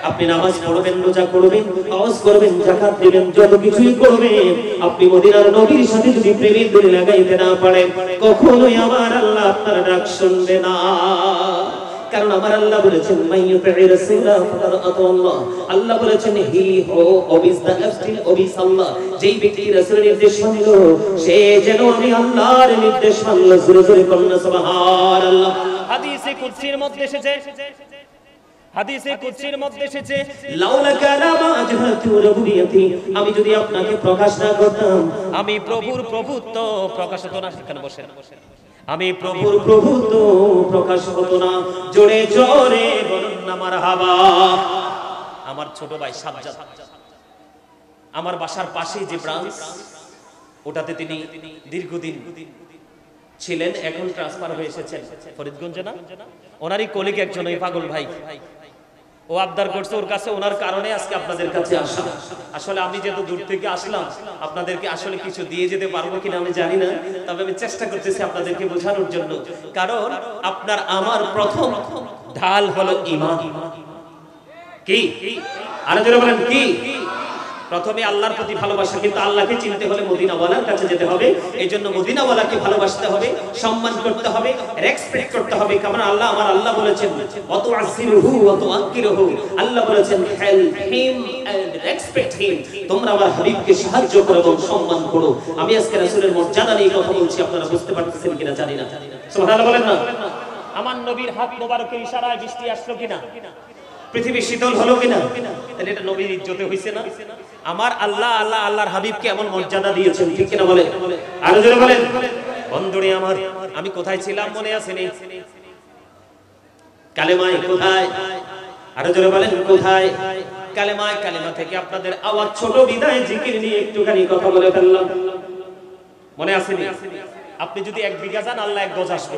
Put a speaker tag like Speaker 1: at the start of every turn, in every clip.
Speaker 1: আপনি নামাজ পড়বেন, রোজা করবেন, হজ করবেন, যাকাত দিবেন, যত কিছুই করবেন, আপনি মদিনার নবীর সাথে যদি প্রেমের দড়ি লাগাইতে না পারেন, কখনোই আমার আল্লাহ আপনার ডাক শুনবে না। কারণ আমার আল্লাহ বলেছেন মাইয়ুতি'ir রাসূলা ফাকাদ আতাল্লাহ। আল্লাহ বলেছেন হি হো ওবিস দা আফটিল ওবিস আল্লাহ। যেই ব্যক্তি রাসূলের নির্দেশ মানল সে যেন আমি আল্লাহর নির্দেশ মানল। জোরে জোরে বলুন সুবহানাল্লাহ। হাদিসে কুদসির মধ্যে এসেছে, হাদিসে কুদসির মধ্যে এসেছে লাউলা কালামা আজহাতু রুবিয়াতি, আমি যদি আপনাকে প্রকাশ না করতাম আমি প্রভুর প্রভুত্ব প্রকাশ হতো না। সেখানে বসেন, আমি প্রভুর প্রভুত্ব প্রকাশ হতো না। জোরে জোরে বলুন না মারহাবা। আমার ছোট ভাই সাজ্জাদ, আমার বাসার পাশেই যে ব্রাঞ্চ, ওটাতে তিনি দীর্ঘদিন ছিলেন, এখন ট্রান্সফার হয়ে এসেছেন ফরিদগঞ্জে না। ওনারই কলিগ একজন ওই পাগল ভাই, ও আবদার করছে ওর কাছে, ওনার কারণে আজকে আপনাদের কাছে আসা। আসলে আমি যেহেতু দূর থেকে আসলাম, আপনাদেরকে আসলে কিছু দিয়ে যেতে পারবো কিনা আমি জানি না, তবে আমি চেষ্টা করতেছি আপনাদেরকে বোঝানোর জন্য। কারণ আপনার আমার প্রথম ঢাল হলো ঈমান। কি আরো জোরে বলেন কি? প্রথমে আল্লাহর প্রতি ভালোবাসা, কিন্তু আল্লাহকে চিনতে হলে মদিনাওয়ালার কাছে যেতে হবে। এইজন্য মদিনাওয়ালাকে ভালোবাসতে হবে, সম্মান করতে হবে, রেসপেক্ট করতে হবে। কারণ আল্লাহ, আমার আল্লাহ বলেছেন ওয়াতু আসিরহু ওয়াতু আকিরহু, আল্লাহ বলেছেন help him and respect him. তোমরা আমার হাবিবকে সাহায্য করো এবং সম্মান করো। আমি আজকে রাসূলের মর্যাদা নিয়ে কথা বলছি, আপনারা বুঝতে পারতেছেন কিনা জানি না। সুবহানাল্লাহ বলেন না। আমার নবীর হাত মোবারকের ইশারায় বৃষ্টি আসলো কিনা, পৃথিবী শীতল হলো কিনা, তাহলে এটা নবীর ইজ্জতে হইছে না? আমার আল্লাহ, আল্লাহ আল্লাহর হাবিবকে এমন মর্যাদা দিয়েছেন, ঠিক কিনা বলেন? আরো জোরে বলেন। বন্ধুরে আমার, আমি কোথায় ছিলাম মনে আছে নি? কালেমায় কোথায়? আরো জোরে বলেন কোথায়? কালেমায়। কালেমা থেকে আপনাদের আওয়াজ ছোট বিদায় জিকির নিয়ে একটুখানি কথা বলে ফেললাম, মনে আছে নি? আপনি যদি 1 বিঘা যান, আল্লাহ 1 গজ আসবে।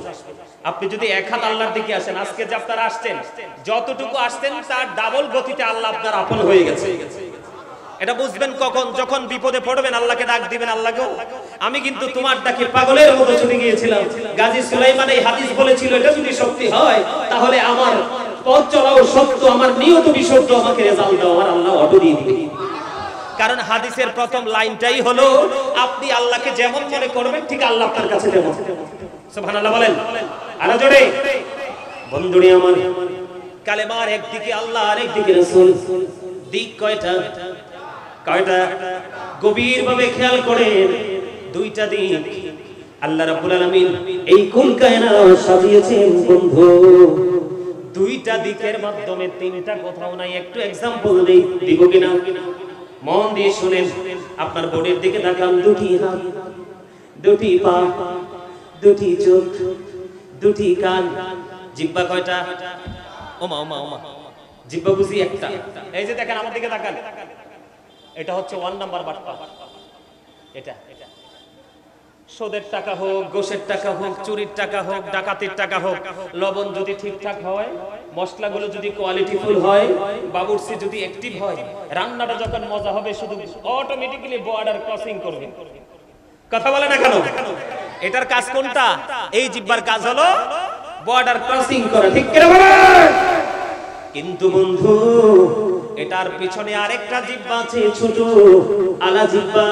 Speaker 1: আপনি যদি 1 হাত আল্লাহর দিকে আসেন, আজকে যে আপনারা আসছেন, যতটুকু আসছেন তার ডাবল গতিতে আল্লাহ আপনার আপন হয়ে গেছে। এটা বুঝবেন কখন? যখন বিপদে পড়বেন, আল্লাহকে ডাক দিবেন, আল্লাহকে আমি কিন্তু তোমার ডাকে পাগলের মতো ছুটে গিয়েছিলাম। গাজী সুলাইমান এই হাদিস বলেছিল, এটা যদি সত্যি হয় তাহলে আমার পথ চলাও সত্য, আমার নিয়ত বিশুদ্ধ, আমাকে রেজাল্ট দাও, আমার আল্লাহ অটো দিয়ে দিবে। কারণ হাদিসের প্রথম লাইনটাই হলো আপনি আল্লাহকে যেমন মনে করবেন ঠিক আল্লাহ আপনার কাছে তেমন। সুবহানাল্লাহ বলেন আরো জোরে। বন্ধুরে আমার, কালেমার একদিকে আল্লাহ আর একদিকে রাসূল, দিক কয়টা? কয়টা? গভীরভাবে খেয়াল করেন, 2টা দিক আল্লাহ রাব্বুল আলামিন এই কুল কায়নাত সাজিয়েছেন বন্ধু। 2টা দিকের মাধ্যমে 3টা কোথাও নাই। একটু एग्जांपल দিব কিনা মন দিয়ে শুনেন। আপনার বোর্ডের দিকে তাকান, 2টি হাত, 2টি পা, 2টি চোখ, 2টি কান, জিহ্বা কয়টা? ওমা ওমা ওমা, জিহ্বা বুঝি একটা। এই যে দেখেন আমার দিকে তাকান, এটা হচ্ছে 1 নাম্বার বাটপা। এটা সুদের টাকা হোক, ঘুষের টাকা হোক, চুরির টাকা হোক, ডাকাতির টাকা হোক, লবণ যদি ঠিকঠাক হয়, মশলাগুলো যদি কোয়ালিটিফুল হয়, বাবুর্চি যদি অ্যাক্টিভ হয়, রান্নাটা যখন মজা হবে শুধু অটোমেটিক্যালি বর্ডার ক্রসিং করবে। কথা বলে না কেন? এটার কাজ কোনটা? এই জিহ্বার কাজ হলো বর্ডার ক্রসিং করা, ঠিক করে বলেন। কিন্তু বন্ধু, এটার পিছনে আরেকটা জিহ্বা আছে, ছোট আলা জিহ্বা।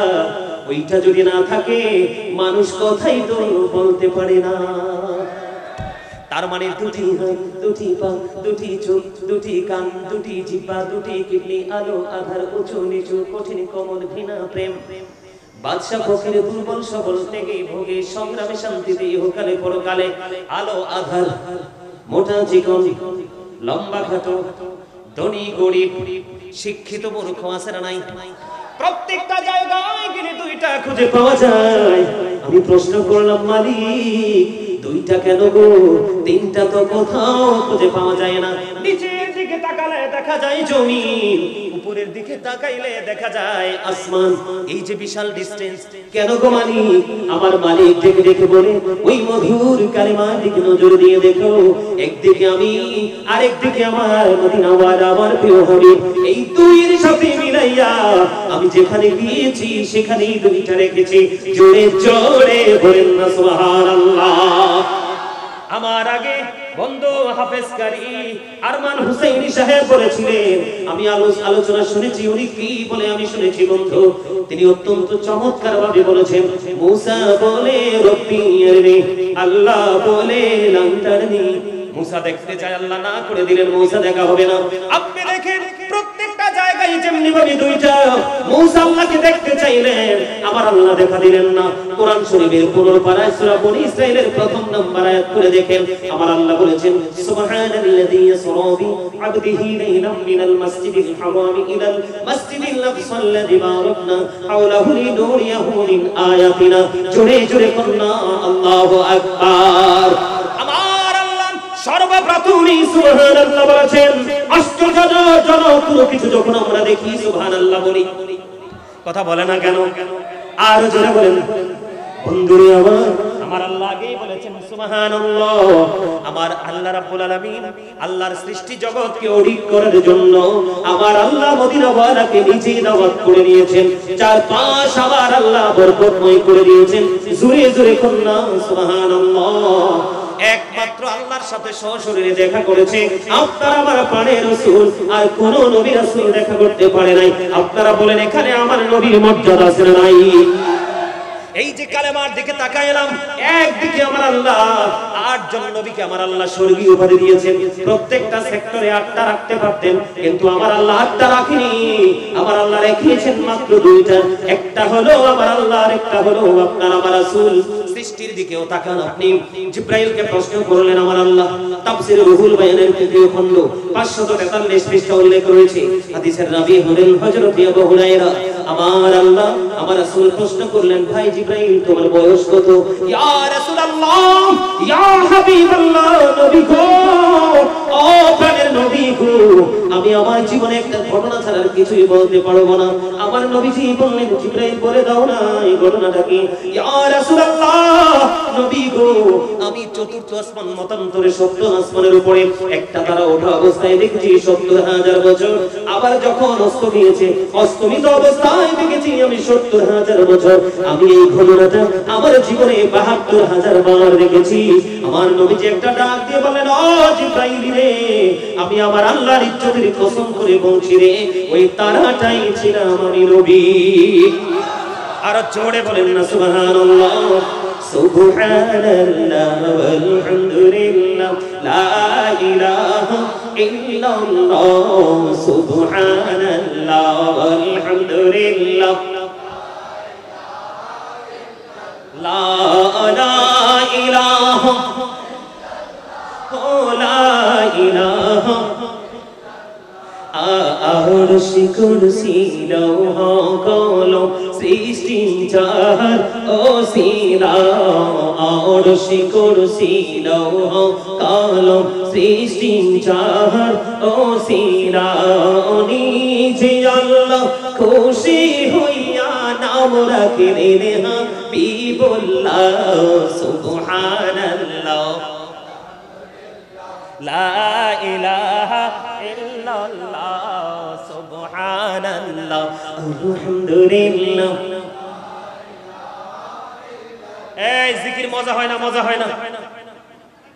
Speaker 1: ওইটা যদি না থাকে মানুষ কথাই তো বলতে পারে না। তার মানে 2টি হাত, 2টি পা, 2টি চোখ, 2টি কান, 2টি জিহ্বা, 2টি কিডনি, আলো আধার, উঁচু নিচু, কঠিন কোমল, ঘৃণা প্রেম, বাদশা ফকির, দুর্বল সবল, ত্যাগে ভোগে, সংগ্রামে শান্তিতে, ইহকালে পরকালে, আলো আধার, মোটা চিকন, লম্বা খাটো, ধনী গরিব, শিক্ষিত মূর্খ, আছে না নাই? প্রত্যেকটা জায়গায় গেলে 2টা খুঁজে পাওয়া যায়। আমি প্রশ্ন করলাম, মালিক 2টা কেন গো? 3টা তো কোথাও খুঁজে পাওয়া যায় না। নিচের দিকে তাকালে দেখা যায় জমিন, উপরের দিকে তাকাইলে দেখা যায় আসমান। এই যে বিশাল ডিসটেন্স, কেন গো মালিক? আমার মালিক দেখে দেখে বলে, ওই মধুর কালিমার দিকে নজর দিয়ে দেখো, একদিকে আমি আরেকদিকে আমার মদিনাওয়ালা, আমার প্রিয় হাবিব। এই 2-এর সাথে মিলাইয়া আমি যেখানে গিয়েছি সেখানেই 2টা রেখেছি। জোরে জোরে বলেন না সুবহানাল্লাহ। আমার আগে বন্ধু হাফেজ কারি আরমান হুসাইনি সাহেব বলেছিলেন, আমি আলোচনা শুনেছি, উনি কি বলে আমি শুনেছি বন্ধু, তিনি অত্যন্ত চমৎকার ভাবে বলেছেন, মুসা বলে রব্বি আরনি, আল্লাহ বলে লান্তারনি। মুসা দেখতে চায়, আল্লাহ না করে দিলেন, মুসা দেখা হবে না। আপনি দেখেন প্রত্যেকটা জায়গায় যেমনি ভাবে দুইটা, মুসা আল্লাহকে দেখতে চাইলেন, আমার আল্লাহ দেখা দিলেন না। কোরআন শরীফের 15 পারায় সূরা বনী ইসরাঈলের প্রথম নম্বর আয়াত করে দেখেন, আমার আল্লাহ বলেছেন, সুবহানাল্লাযী ইয়াসরা বি আবদিহি লাইলাম মিনাল মাসজিদিল হারাম ইলাল মাসজিদিল আকসাল্লাযী বারাকনা হাওলাহু লিনুরিয়াহু মিন আয়াতিনা। জোরে জোরে কন্না আল্লাহু আকবার। সর্বপ্রথমই সুবহানাল্লাহ বলেছেন। আশ্চর্যজনক কোনো কিছু যখন আমরা দেখি সুবহানাল্লাহ বলি, কথা বলে না কেন? আর জোরে বলেন বন্ধুরে আমার আল্লাহ আগেই বলেছেন সুবহানাল্লাহ। আমার আল্লাহ রাব্বুল আলামিন আল্লাহর সৃষ্টি জগৎকে অডিট করার জন্য আমার আল্লাহ মদিনা ওয়ালাকে নিজেই দাওয়াত করে নিয়েছেন, চারপাশ আমার আল্লাহ বরকতময় করে দিয়েছেন। জোরে জোরে কন্না সুবহানাল্লাহ। একমাত্র আল্লাহর সাথে সশরীরে দেখা করেছে আপনার আমার প্রাণের রাসূল, আর কোন নবী রাসূল দেখা করতে পারে নাই। আপনারা বলেন এখানে আমার নবীর মর্যাদা আছে না নাই? এই যে কালেমার দিকে তাকাইলাম, একদিকে আমার আল্লাহ 8 জন নবীকে আমার আল্লাহ স্বর্গীয় উপাধি দিয়েছেন। প্রত্যেকটা সেক্টরে 8টা রাখতে পারতেন, কিন্তু আমার আল্লাহ 8টা রাখেনি। আমার আল্লাহ রেখেছেন মাত্র 2টা। একটা হলো আমার আল্লাহ, আর একটা হলো আপনার আমার রাসূল। সৃষ্টির দিকেও তাকান আপনি। জিবরাইলকে প্রশ্ন করলেন আমার আল্লাহ, তাফসীর রুহুল বায়ানের 3য় খণ্ড 543 পৃষ্ঠা উল্লেখ রয়েছে। হাদিসের রাবী হলেন হযরত আবু হুরায়রা। আমার আল্লাহ আমার রাসূল প্রশ্ন করলেন, ভাই জিবরাইল তোমার বয়স কত? ইয়া রাসূলুল্লাহ, ইয়া হাবিবাল্লাহ, নবী গো, ও প্রাণের নবী গো, আমি আমার জীবনে একটা ঘটনা ছাড়া আর কিছুই বলতে পারবো না। আমার নবীজি বললেন, জিবরাইল বলে দাও না এই ঘটনাটা কি? ইয়া রাসূলুল্লাহ, নবী গো, আমি চতুর্থ আসমান মতান্তরে 70 আসমানের উপরে একটা তারা ওঠা অবস্থায় দেখেছি 70,000 বছর। আবার যখন অস্ত গিয়েছে, অস্তমিত অবস্থায় দেখেছি আমি 70,000 বছর। আমি এই ঘটনাটা আমার জীবনে 72,000 বার দেখেছি। আমার নবীজি একটা ডাক দিয়ে বলেন, ও জিবরাইল রে, আমি আমার আল্লাহর ইজ্জতের কসম করে বলছি রে, ওই তারাটাই ছিলাম আমি নবী। আর জোরে বলেন না সুবহানাল্লাহ। সুবহানাল্লাহ ওয়ালহামদুলিল্লাহ লা ইলাহা ইল্লাল্লাহ। সুবহানাল্লাহ ওয়ালহামদুলিল্লাহ লা ইলাহা লা ইলাহা। আরশি কুরসি লৌহ কলম সৃষ্টি যার ওসিলা। আরশি কুরসি লৌহ কলম সৃষ্টি যার ওসিলা। নিজে আল্লাহ খুশি হইয়া নাম রাখলেন হাবিবুল্লাহ। সুবহানাল্লাহ লা ইলাহা ইল্লাল্লাহ। সুবহানাল্লাহ আলহামদুলিল্লাহ। এই জিকির মজা হয় না? মজা হয় না?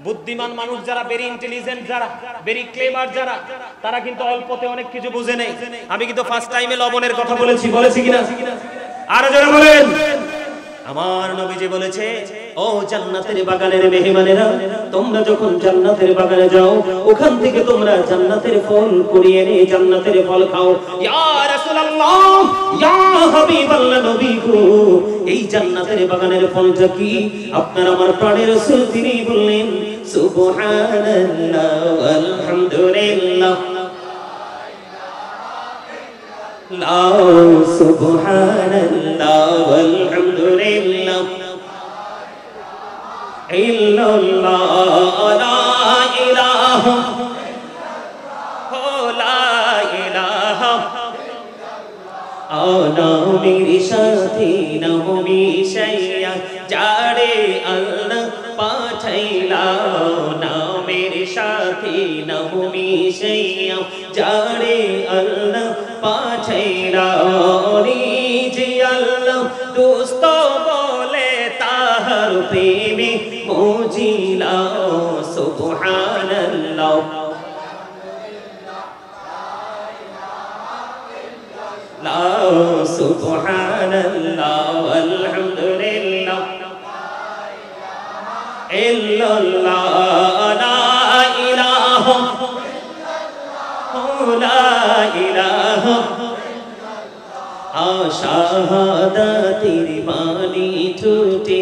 Speaker 1: বুদ্ধিমান মানুষ যারা, ভেরি ইন্টেলিজেন্ট যারা, ভেরি ক্লেভার যারা, তারা কিন্তু অল্পতে অনেক কিছু বুঝে নেই। আমি কিন্তু ফার্স্ট টাইমে লবণের কথা বলেছি কিনা? আর যারা বলেন, আমার নবীজি বলেছে, ও জান্নাতের বাগানের মেহমানেরা, তোমরা যখন জান্নাতের বাগানে যাও, ওখান থেকে তোমরা জান্নাতের ফল কুড়িয়ে নিয়ে জান্নাতের ফল খাও। ইয়া রাসূলুল্লাহ, ইয়া হাবিবাল্লাহ, নবী গো, এই জান্নাতের বাগানের ফলটা কি? আপনার আমার প্রাণের রাসূল তিনি বললেন, সুবহানাল্লাহ ওয়ালহামদুলিল্লাহ লা সুবহানাল্লাহ ওয়ালহামদুলিল্লাহ ইল্লাল্লাহ লা ইলাহা লা ইলাহা। আনা মেরে সাথী নবী শাইয়া যারে আল্লাহ পাঠাইলা। না মেরে সাথী নবী শাইয়া যারে আল্লাহ পাঠাইলা। নিজে আল্লাহ দোস্ত বলে তাহার প্রেমে মজিলা। সুবহানাল্লাহ লা সুবহানাল্লাহ আলহামদুলিল্লাহ ইল্লাল্লাহ লা ইলাহা লা ইলাহা শাহাদাতের বাণী ছুটে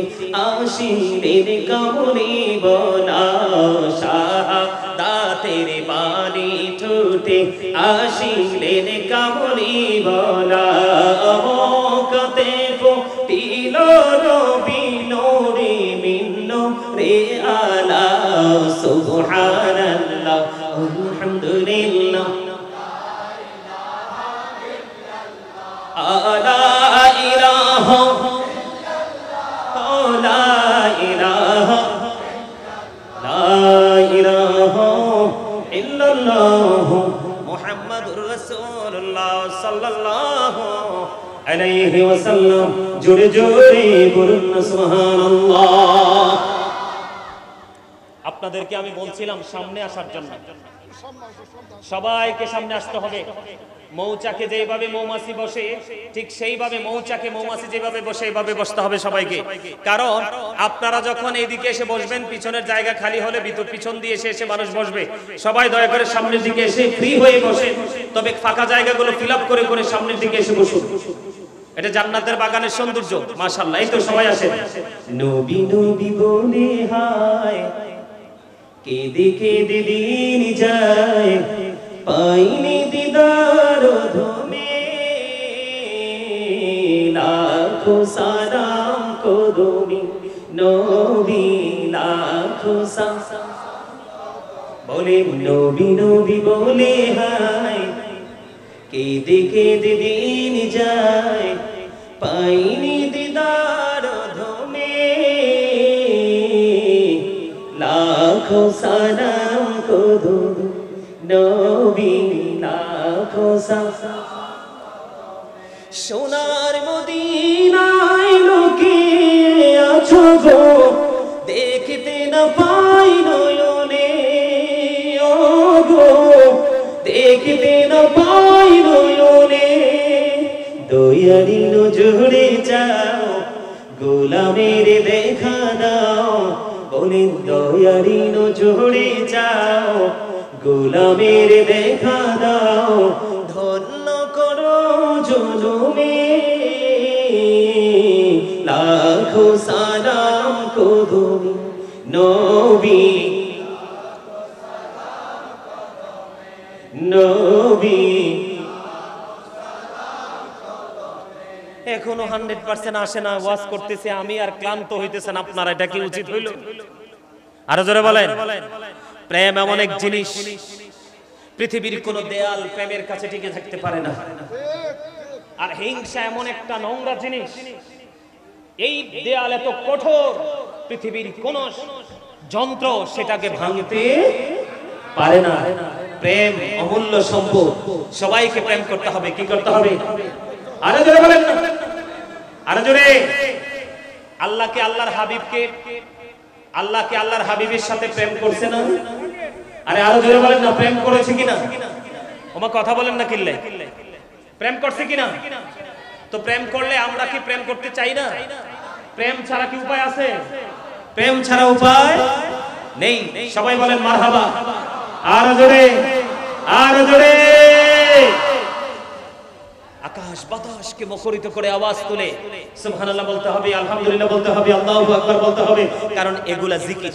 Speaker 1: আশিরের কামলি বলা শাহাদাতের বাণী ছুটে আশিরের কামলি বলা কতে ফুটিল রবি নূরে মিন্ন রে আলা সুবহানাল্লাহ আলহামদুলিল্লাহ লা ইলাহা লা ইলাহা লা ইলাহা ইল্লাল্লাহ মুহাম্মাদুর রাসূলুল্লাহ সাল্লাল্লাহু আলাইহি ওয়াসাল্লাম জোরে জোরে বলুন সুবহানাল্লাহ। আপনাদেরকে আমি বলছিলাম সামনে আসার জন্য, সবাইকে সামনে আসতে হবে। মৌচাকে যেভাবে মৌমাছি বসে ঠিক সেইভাবে মৌচাকে মৌমাছি যেভাবে বসে এইভাবে বসতে হবে সবাইকে। কারণ আপনারা যখন এইদিকে এসে বসবেন পিছনের জায়গা খালি হলে ভিতর পিছন দিয়ে এসে মানুষ বসবে। সবাই দয়া করে সামনের দিকে এসে ফ্রি হয়ে বসে, তবে ফাঁকা জায়গাগুলো ফিল আপ করে করে সামনের দিকে এসে বসুন। এটা জান্নাতের বাগানের সৌন্দর্য। মাশাআল্লাহ, এই তো সবাই আসে। নবী নবী বলে হায় কেঁদে কেঁদে দিন যায়, পাইনি দিদার ধমে লাখো সালাম কদমি নবী লাখো সালাম বলে নবী নবী বলে হায় কেঁদে কেঁদে দিন যায়, পাইনি দিদার ধমে লাখো সালাম কদমি নবী লাখো সালাম। সোনার মদিনায় লোকে আছো গো, দেখতে না পাই নয়নে ও গো, দেখতে না পাই নয়নে। দয়ারি নজরে যাও, গোলামের দেখা দাও, বলেন দয়ারি নজরে যাও, গোলামের দেখা দাও, ধন্য করো জনমে লাখো সালাম কদমি নবী নবী। এখনো 100% আসে না, ওয়াজ করতেছে আমি আর ক্লান্ত হইতেছেন আপনারা, এটা কি উচিত হইল? আরো জোরে বলেন। প্রেম এমন এক জিনিস, পৃথিবীর কোন দেয়াল প্রেমের কাছে টিকে থাকতে পারে না। আর হিংসা এমন একটা নোংরা জিনিস, এই দেয়াল এত কঠোর, পৃথিবীর কোন যন্ত্র সেটাকে ভাঙতে পারে না। প্রেম অমূল্য সম্পদ, সবাইকে প্রেম করতে হবে। কি করতে হবে? আরো জোরে বলেন না, আরো জোরে। আল্লাহকে আল্লাহর হাবিবকে, আল্লাহকে আল্লাহর হাবিবের সাথে প্রেম করছে না? আরে আরো জোরে বলেন না, প্রেম করেছে কিনা? ওমা কথা বলেন না, কিল্লে প্রেম করছে কিনা? তো প্রেম করলে আমরা কি প্রেম করতে চাই না? প্রেম ছাড়া কি উপায় আছে? প্রেম ছাড়া উপায় নেই। সবাই বলেন মারহাবা। আরো জোরে, আরো জোরে। আকাশ বাতাসকে মুখরিত করে আওয়াজ তুলে সুবহানাল্লাহ বলতে হবে, আলহামদুলিল্লাহ বলতে হবে, আল্লাহু আকবার বলতে হবে। কারণ এগুলা জিকির।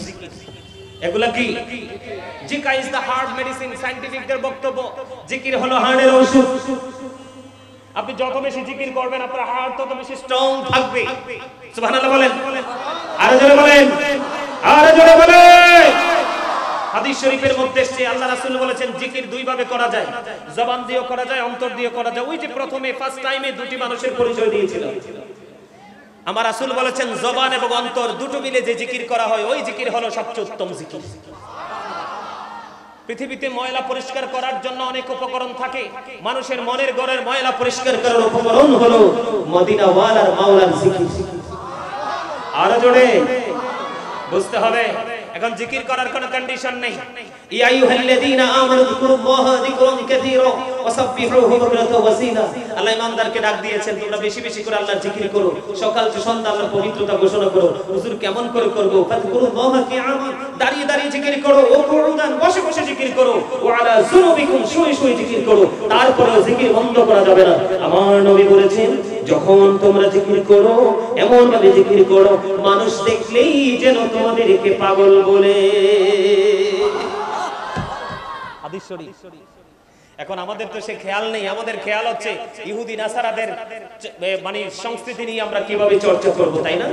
Speaker 1: এগুলা কি? জিকির ইজ দা হার্ট মেডিসিন। সায়েন্টিফিকদের বক্তব্য, জিকির হলো হার্টের ওষুধ। আপনি যত বেশি জিকির করবেন আপনার হার্ট তত বেশি স্ট্রং থাকবে। সুবহানাল্লাহ বলেন, আরো জোরে বলেন, আরো জোরে বলেন। হাদিস শরীফের মধ্যে এসেছে আল্লাহ রাসূল বলেছেন জিকির দুই ভাবে করা যায়, জবান দিয়েও করা যায়, অন্তর দিয়েও করা যায়। ওই যে প্রথমে ফার্স্ট টাইমে দুটি মানুষের পরিচয় দিয়েছিল, আমার রাসূল বলেছেন জবান এবং অন্তর দুটো মিলে যে জিকির করা হয় ওই জিকির হলো সবচেয়ে উত্তম জিকির। পৃথিবীতে ময়লা পরিষ্কার করার জন্য অনেক উপকরণ থাকে, মানুষের মনের ঘরের ময়লা পরিষ্কার করার উপকরণ হলো মদিনা ওয়ালার মাওলার জিকির। আরো জোরে বুঝতে হবে। এখন জিকির করার কোনো কন্ডিশন নেই। ইয়া আইয়ুহাল্লাযীনা আমানু যিকুরুল্লাহা যিকরান কাসীরা ওয়াসাব্বিহুহু বুকরাতাও ওয়াসীলা। আল্লাহ ইমানদারকে ডাক দিয়েছেন তোমরা বেশি বেশি করে আল্লাহর জিকির করো, সকাল থেকে সন্ধ্যা আল্লাহর পবিত্রতা ঘোষণা করো। হুজুর কেমন করে করব? ফাযকুরুল্লাহা কিয়ামান, দাঁড়িয়ে দাঁড়িয়ে জিকির করো, ও কুউদান বসে বসে জিকির করো, ওয়া আলা যুনুবিকুম শুয়ে শুয়ে জিকির করো। তারপরে জিকির বন্ধ করা যাবে না। আমার নবী বলেছেন যখন তোমরা জিকির করো এমন ভাবে জিকির করো মানুষ দেখলেই যেন তোমাদেরকে পাগল বলে। হাদিস শরীফ। এখন আমাদের তো সে খেয়াল নেই, আমাদের খেয়াল হচ্ছে ইহুদি নাসারাদের মানে সংস্কৃতি নিয়ে আমরা কিভাবে চর্চা করব, তাই না?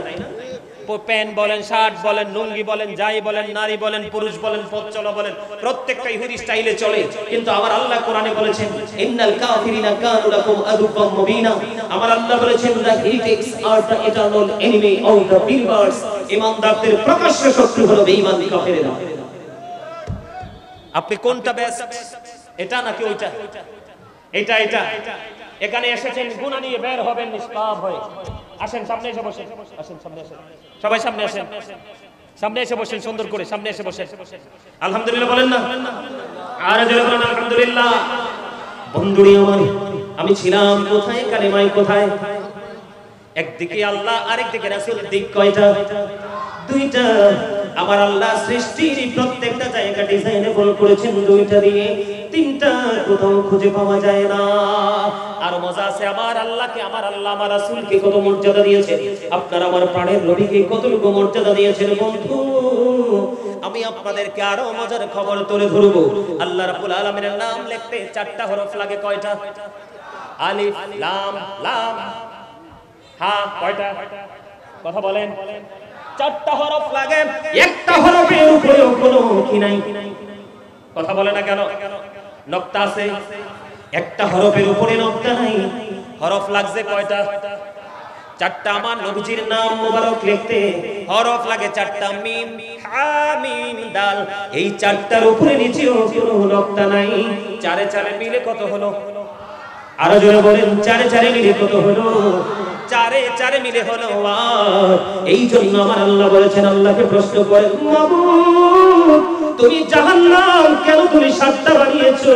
Speaker 1: প্যান্ট বলেন, শার্ট বলেন, লুঙ্গি বলেন, যাই বলেন, নারী বলেন, পুরুষ বলেন, পথ চলা বলেন, প্রত্যেকটা ইহুদি স্টাইলে চলে। কিন্তু আমার আল্লাহ কোরআনে বলেছেন ইন্নাল কাফিরিনা কানু লাকুম আদুওয়াম মুবিনা। আমার আল্লাহ বলেছেন দ্য হেরিটিক্স আর the eternal enemy of the believers. ঈমানদারদের প্রকাশ্য শত্রু হলো বেঈমান কাফেররা। আপনি কোনটা বেস্ট, এটা নাকি ওইটা? এটা এটা এখানে এসেছেন গুনাহ নিয়ে বের হবেন নিষ্পাপ হয়ে। আসেন সামনে এসে বসেন, আসেন সামনে আসেন, সবাই সামনে আসেন, সামনে এসে বসেন, সুন্দর করে সামনে এসে বসেন। আলহামদুলিল্লাহ বলেন না? আর জোরে বলেন আলহামদুলিল্লাহ। বন্ধুরি আমার, আমি ছিলাম কোথায়? কালেমায় কোথায়? একদিকে আল্লাহ আরেকদিকে রাসূল, দিক কয়টা? দুইটা। আমার আল্লাহ সৃষ্টির প্রত্যেকটা জায়গা ডিজাইনেবল করেছেন দুইটা দিয়ে, তিনটা কোথাও খুঁজে পাওয়া যায় না। আর মজা আছে আমার আল্লাহকে, আমার আল্লাহ আমার রাসূলকে কত মর্যাদা দিয়েছেন, আপনার আমার প্রাণের নবীকে কতটুকু মর্যাদা দিয়েছেন। বন্ধু আমি আপনাদেরকে আরো মজার খবর তুলে ধরবো। আল্লাহ রাব্বুল আলামিনের নাম লিখতে 4টা হরফ লাগে। কয়টা? আলিফ লাম লাম হা। কয়টা? কথা বলেন। 4টা হরফ লাগে। একটা হরফের উপরেও কোনো কি নাই? কথা বলে না কেন? নকতা আছে। একটা হরফের উপরে নকতা নাই। হরফ লাগছে কয়টা? 4টা। আমার নবীজির নাম মোবারক লিখতে হরফ লাগে 4টা, মিম হা মিম দাল। এই 4টার উপরে নিচেও কোনো নকতা নাই। চারে চারে মিলে কত হলো? আরো জোরে বলেন, চারে চারে মিলে কত হলো? চারে চারে মিলে হলো আর। এই জন্য আমার আল্লাহ বলেছেন, আল্লাহকে প্রশ্ন করেন মাবুদ তুমি জাহান্নাম কেন তুমি 7টা বানিয়েছো?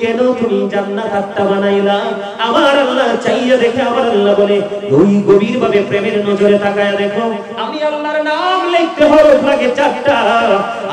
Speaker 1: কেন তুমি জান্নাত 8টা বানাইলা? আমার আল্লাহ চাইয়া দেখে আমার আল্লাহ বলে ওই গভীর ভাবে প্রেমের নজরে তাকায়া দেখো, আমি আল্লাহর নাম লিখতে হরফ লাগে 4টা,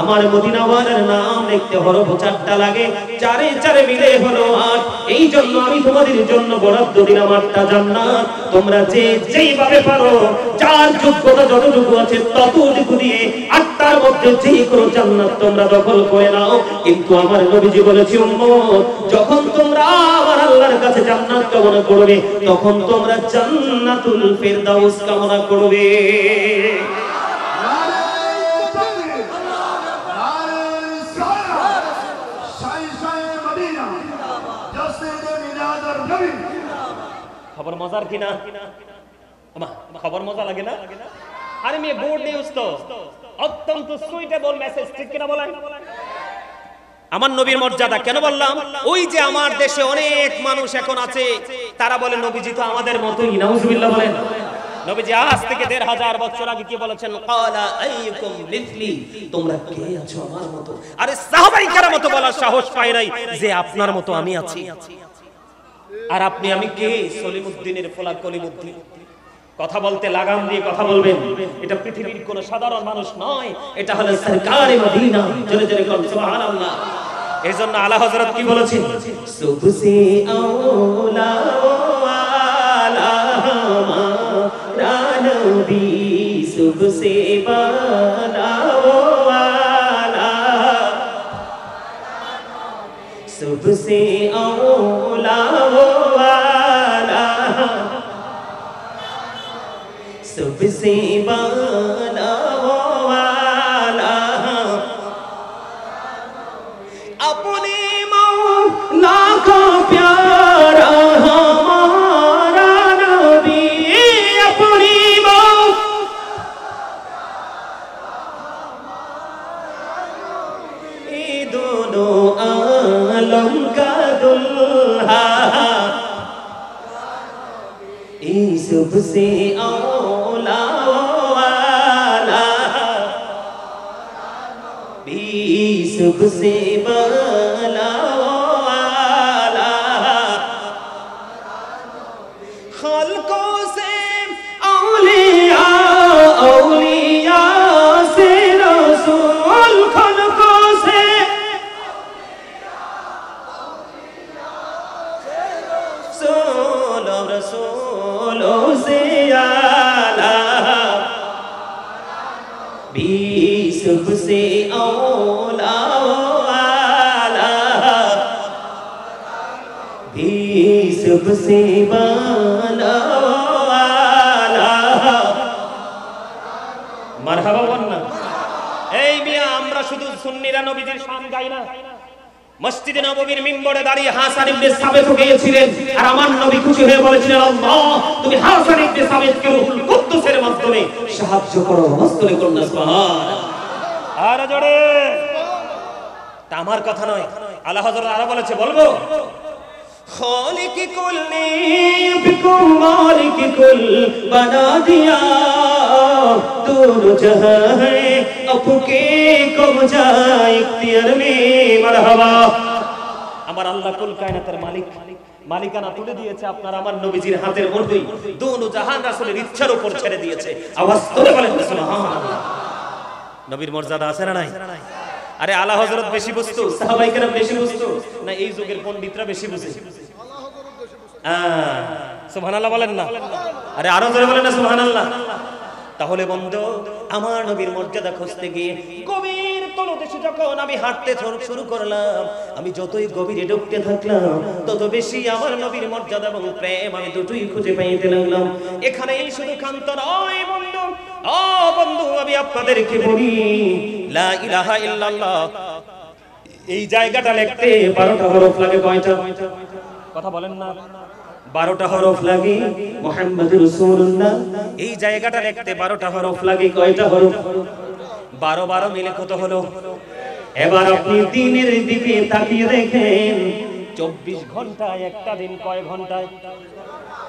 Speaker 1: আমার মদিনাওয়ালার নাম লিখতে হরফ 4টা লাগে। চারে চারে মিলে হলো 8। এই জন্য আমি তোমাদের জন্য বরাদ্দ দিলাম 8টা জান্নাত। তোমরা যে যেইভাবে পারো, যার যোগ্যতা যতটুকু আছে ততটুকু দিয়ে 8টার মধ্যে যে কোনো জান্নাত তোমরা দখল করে নাও। কিন্তু আমার নবীজি বলেছে উম্মত যখন তোমরা আমার আল্লাহর কাছে জান্নাত কামনা করবে তখন তোমরা জান্নাতুল ফেরদাউস কামনা করবে। খবর মজার কিনা? খবর মজা লাগে না? আরে মেয়ে গুড নিউজ তো, অত্যন্ত সুইটেবল মেসেজ, ঠিক কিনা বলেন? আমার নবীর মর্যাদা কেন বললাম? ওই যে আমার দেশে অনেক মানুষ এখন আছে তারা বলে নবীজি তো আমাদের মতই। নাউজুবিল্লাহ বলেন। নবীজি আজ থেকে 1500 বছর আগে কি বলেছেন? ক্বালা আইয়ুকুম মিসলি, তোমরা কে আছো আমার মতো? আরে সাহাবায়ে কেরাম মতো বলার সাহস পায় নাই যে আপনার মতো আমি আছি। আর আপনি আমি কে? সলিমউদ্দিনের ফোলা কলিমউদ্দিন। কথা বলতে লাগাম দিয়ে কথা বলবেন। এটা পৃথিবীর কোন সাধারণ মানুষ নয়, এটা হলো সরকারে মদিনা। জোরে জোরে বলুন সুবহানাল্লাহ। এজন্য আলা হযরত কি বলেছেন? সুবসে আওলা ওয়ালা মারা নবী, সুবসে বালা ওয়ালা, সুবসে আওলা ওয়ালা, सबसे बाला वाला अपने मौला का प्यारा हमारा नबी, अपनी ये दोनों आलम का दुल्हा, सबसे औला वाला सबसे बाला वाला खल्कों से औलिया औलिया से रसूल खल्कों से रसूलों से आला भी सबसे औला वाला भी सबसे बाला वाला মারহাবা বলনা এই মিয়া আমরা শুধু সুন্নিরা নবীজির শান গাই না মসজিদে নববীর মিম্বরে দাঁড়িয়ে হাসান ইবনে সাবিত গিয়েছিলেন আর আমার নবী খুশি হয়ে বলেছিলেন আল্লাহ তুমি হাসান ইবনে সাবিতকে রূহুল কুদ্দুসের মাধ্যমে সাহায্য করো মস্তলে করুন সুবহানাল্লাহ আর জোরে তা আমার কথা নয় আল্লাহ হযরত আরো বলেছে বলবো खालिक कुल ने बिको मालिक कुल बना दिया दोनों जहां है अपुके को बजाए इख्तियार में मरहबा আমার আল্লাহ কুল কায়নাতের মালিক মালিকানা তুলে দিয়েছে আপনার আমার নবীজির হাতের মুঠোয় দোনো জাহান রাসূলের ইচ্ছার উপর ছেড়ে দিয়েছে আওয়াজ তুলে বলেন সুবহানাল্লাহ নবীর মর্যাদা আছে না নাই আরে আলা হযরত বেশি বুঝতো সাহাবায়ে কেরাম বেশি বুঝতো না এই যুগের পণ্ডিতরা বেশি বুঝে সুবহানাল্লাহ বলেন না আরে আরো জোরে বলেন না সুবহানাল্লাহ তাহলে বন্ধু আমার নবীর মর্যাদা খুঁজতে গিয়ে গভীর তলদেশে যখন আমি হাঁটতে শুরু করলাম আমি যতই গভীরে ঢুকতে থাকলাম তত বেশি আমার নবীর মর্যাদা এবং প্রেম আমি দুটোই খুঁজে পাইতে লাগলাম এখানে এই শুধু ক্ষান্ত নয় বন্ধু ও বন্ধু আমি আপনাদেরকে বলি লা ইলাহা ইল্লাল্লাহ এই জায়গাটা লিখতে 12টা হরফ লাগে কয়টা কথা বলেন না 12টা হরফ লাগে মুহাম্মদুর রাসূলুল্লাহ এই জায়গাটা লিখতে 12টা হরফ লাগে কয়টা হরফ 12 মিলে কত হলো এবার আপনি দিনের দিকে তাকিয়ে দেখেন 24 ঘন্টায় একটা দিন কয় ঘন্টায়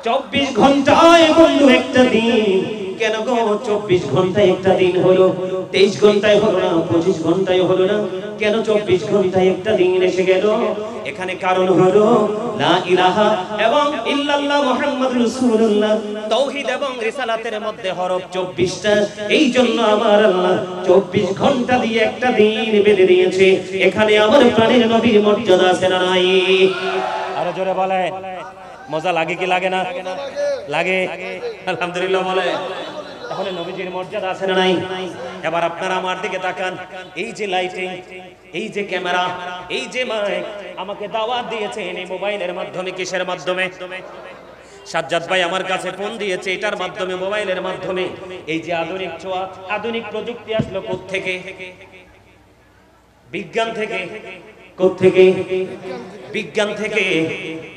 Speaker 1: 24 ঘন্টায় বন্ধু একটা দিন কেন গো 24 ঘন্টায় একটা দিন হলো 23 ঘন্টায় হলো না 25 ঘন্টায় হলো না কেন 24 ঘন্টায় একটা দিন এসে গেল এখানে কারণ হলো লা ইলাহা এবং ইল্লাল্লাহ মুহাম্মাদুর রাসূলুল্লাহ তাওহীদ এবং রিসালাতের মধ্যে হরফ 24টা এইজন্য আমার আল্লাহ 24 ঘন্টা দিয়ে একটা দিন বেঁধে দিয়েছে এখানে আমার প্রাণের নবীর মর্যাদা আছে না নাই আরো জোরে বলেন মজা লাগে কি লাগে না লাগে আলহামদুলিল্লাহ বলে তাহলে নবীজির মর্যাদা আছে না নাই এবার আপনারা আমার দিকে তাকান এই যে লাইটিং এই যে ক্যামেরা এই যে মাইক আমাকে দাওয়াত দিয়েছেন এই মোবাইলের মাধ্যমে কিসের মাধ্যমে সাজ্জাদ ভাই আমার কাছে ফোন দিয়েছে এটার মাধ্যমে মোবাইলের মাধ্যমে এই যে আধুনিক ছোঁয়া আধুনিক প্রযুক্তি আসলো কোত্থেকে বিজ্ঞান থেকে কোত্থেকে বিজ্ঞান থেকে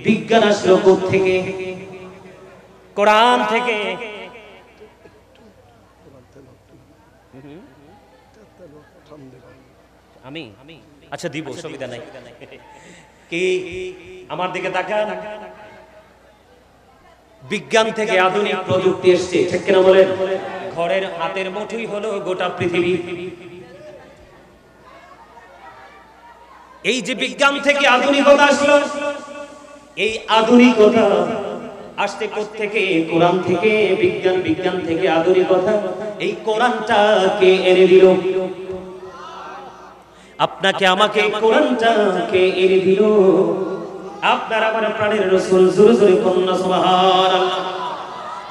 Speaker 1: বিজ্ঞান আসলো কোত্থেকে কোরআন থেকে আমি আচ্ছা দিব অসুবিধা নাই কি আমার দিকে তাকান বিজ্ঞান থেকে আধুনিক প্রযুক্তি এসেছে ঠিক কিনা বলেন ঘরের হাতের মুঠোই হলো গোটা পৃথিবী এই যে বিজ্ঞান থেকে আধুনিকতা আসলো এই আধুনিকতা আসতে কোত্থেকে কোরআন থেকে বিজ্ঞান বিজ্ঞান থেকে আধুনিকতা এই কোরআনটা কে এনে দিল আপনাকে আমাকে কোরআনটা কে এনে দিল আপনার আমার প্রাণের রাসূল জোরে জোরে কন্না সুবহানাল্লাহ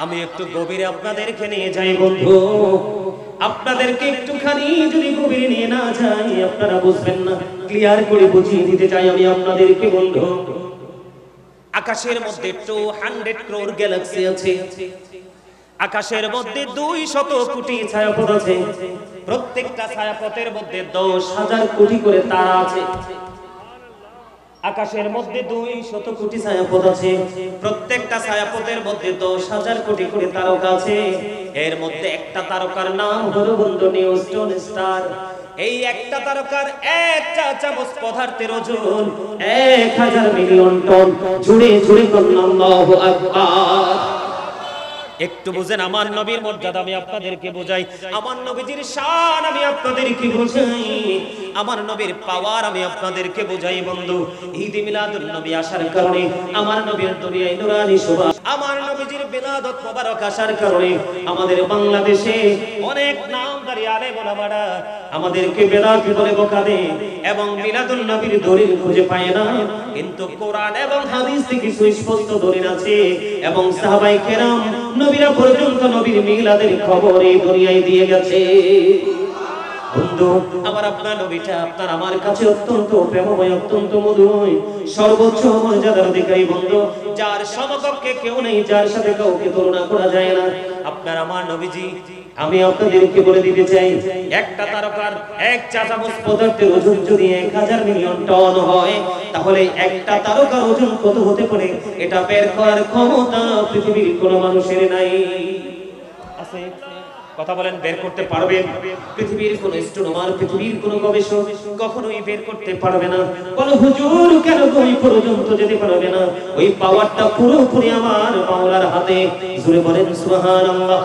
Speaker 1: আমি একটু গভীরে আপনাদেরকে নিয়ে যাই বন্ধু আপনাদেরকে একটুখানি যদি গভীরে নিয়ে না যাই আপনারা বুঝবেন না ক্লিয়ার করে বুঝিয়ে দিতে চাই আমি আপনাদেরকে বন্ধু আকাশের মধ্যে 200 ক্রোর গ্যালাক্সি আছে আকাশের মধ্যে 200 কোটি ছায়াপথ আছে প্রত্যেকটা ছায়াপথের মধ্যে 10,000 কোটি করে তারা আছে আকাশের মধ্যে 200 কোটি ছায়াপথ আছে প্রত্যেকটা ছায়াপথের মধ্যে 10,000 কোটি করে তারকা আছে এর মধ্যে একটা তারকার নাম হলো বন্ধু নিউটন স্টার এই একটা তারকার একটা চামচ পদার্থের ওজন 1000 মিলিয়ন টন জুড়ে জুড়ে আল্লাহু আকবার একটু বুঝেন, আমার নবীর মর্যাদা আমি আপনাদেরকে বোঝাই, আমার নবীজির শান আমি আপনাদেরকে বোঝাই, আমার নবীর পাওয়ার আমি আপনাদেরকে বোঝাই। বন্ধু, ঈদ মিলাদুন নবী আসার কারণে আমার নবীর দুনিয়ায় নুরানি শোভা, আমার নবীজির বিলাদত মোবারক আসার কারণে আমাদের বাংলাদেশে অনেক নামধারী আলেম ওলামারা আমাদেরকে বেদাতি বলে বকা দেয় এবং মিলাদুন নবীর দলিল খুঁজে পায় না। কিন্তু কোরআন এবং হাদিস থেকে সুস্পষ্ট দলিল আছে এবং সাহাবায়ে কেরাম নবীরা পর্যন্ত নবীর মিলাদের খবর এই দুনিয়ায় দিয়ে গেছে। বন্ধু, আমার আপনার নবীটা আপনার আমার কাছে অত্যন্ত প্রেমময়, অত্যন্ত মধুময়, সর্বোচ্চ মর্যাদার অধিকারী। বন্ধু, যার সমকক্ষে কেউ নেই, যার সাথে কাউকে তুলনা করা যায় না আপনার আমার নবীজি। আমি আপনাদেরকে বলে দিতে চাই, একটা তারকার এক চা চামচ পদার্থের ওজন যদি 1000 মিলিয়ন টন হয়, তাহলে একটা তারকার ওজন কত হতে পারে এটা বের করার ক্ষমতা পৃথিবীর কোনো মানুষের নাই। আছে? কথা বলেন, বের করতে পারবেন? পৃথিবীর কোন অ্যাস্ট্রোনমার, পৃথিবীর কোন গবেষক কখনোই বের করতে পারবে না। বলো হুজুর, কেন ওই পর্যন্ত যেতে পারবে না? ওই পাওয়ারটা পুরোপুরি আমার মাওলার হাতে। জোরে বলেন সুবহানাল্লাহ।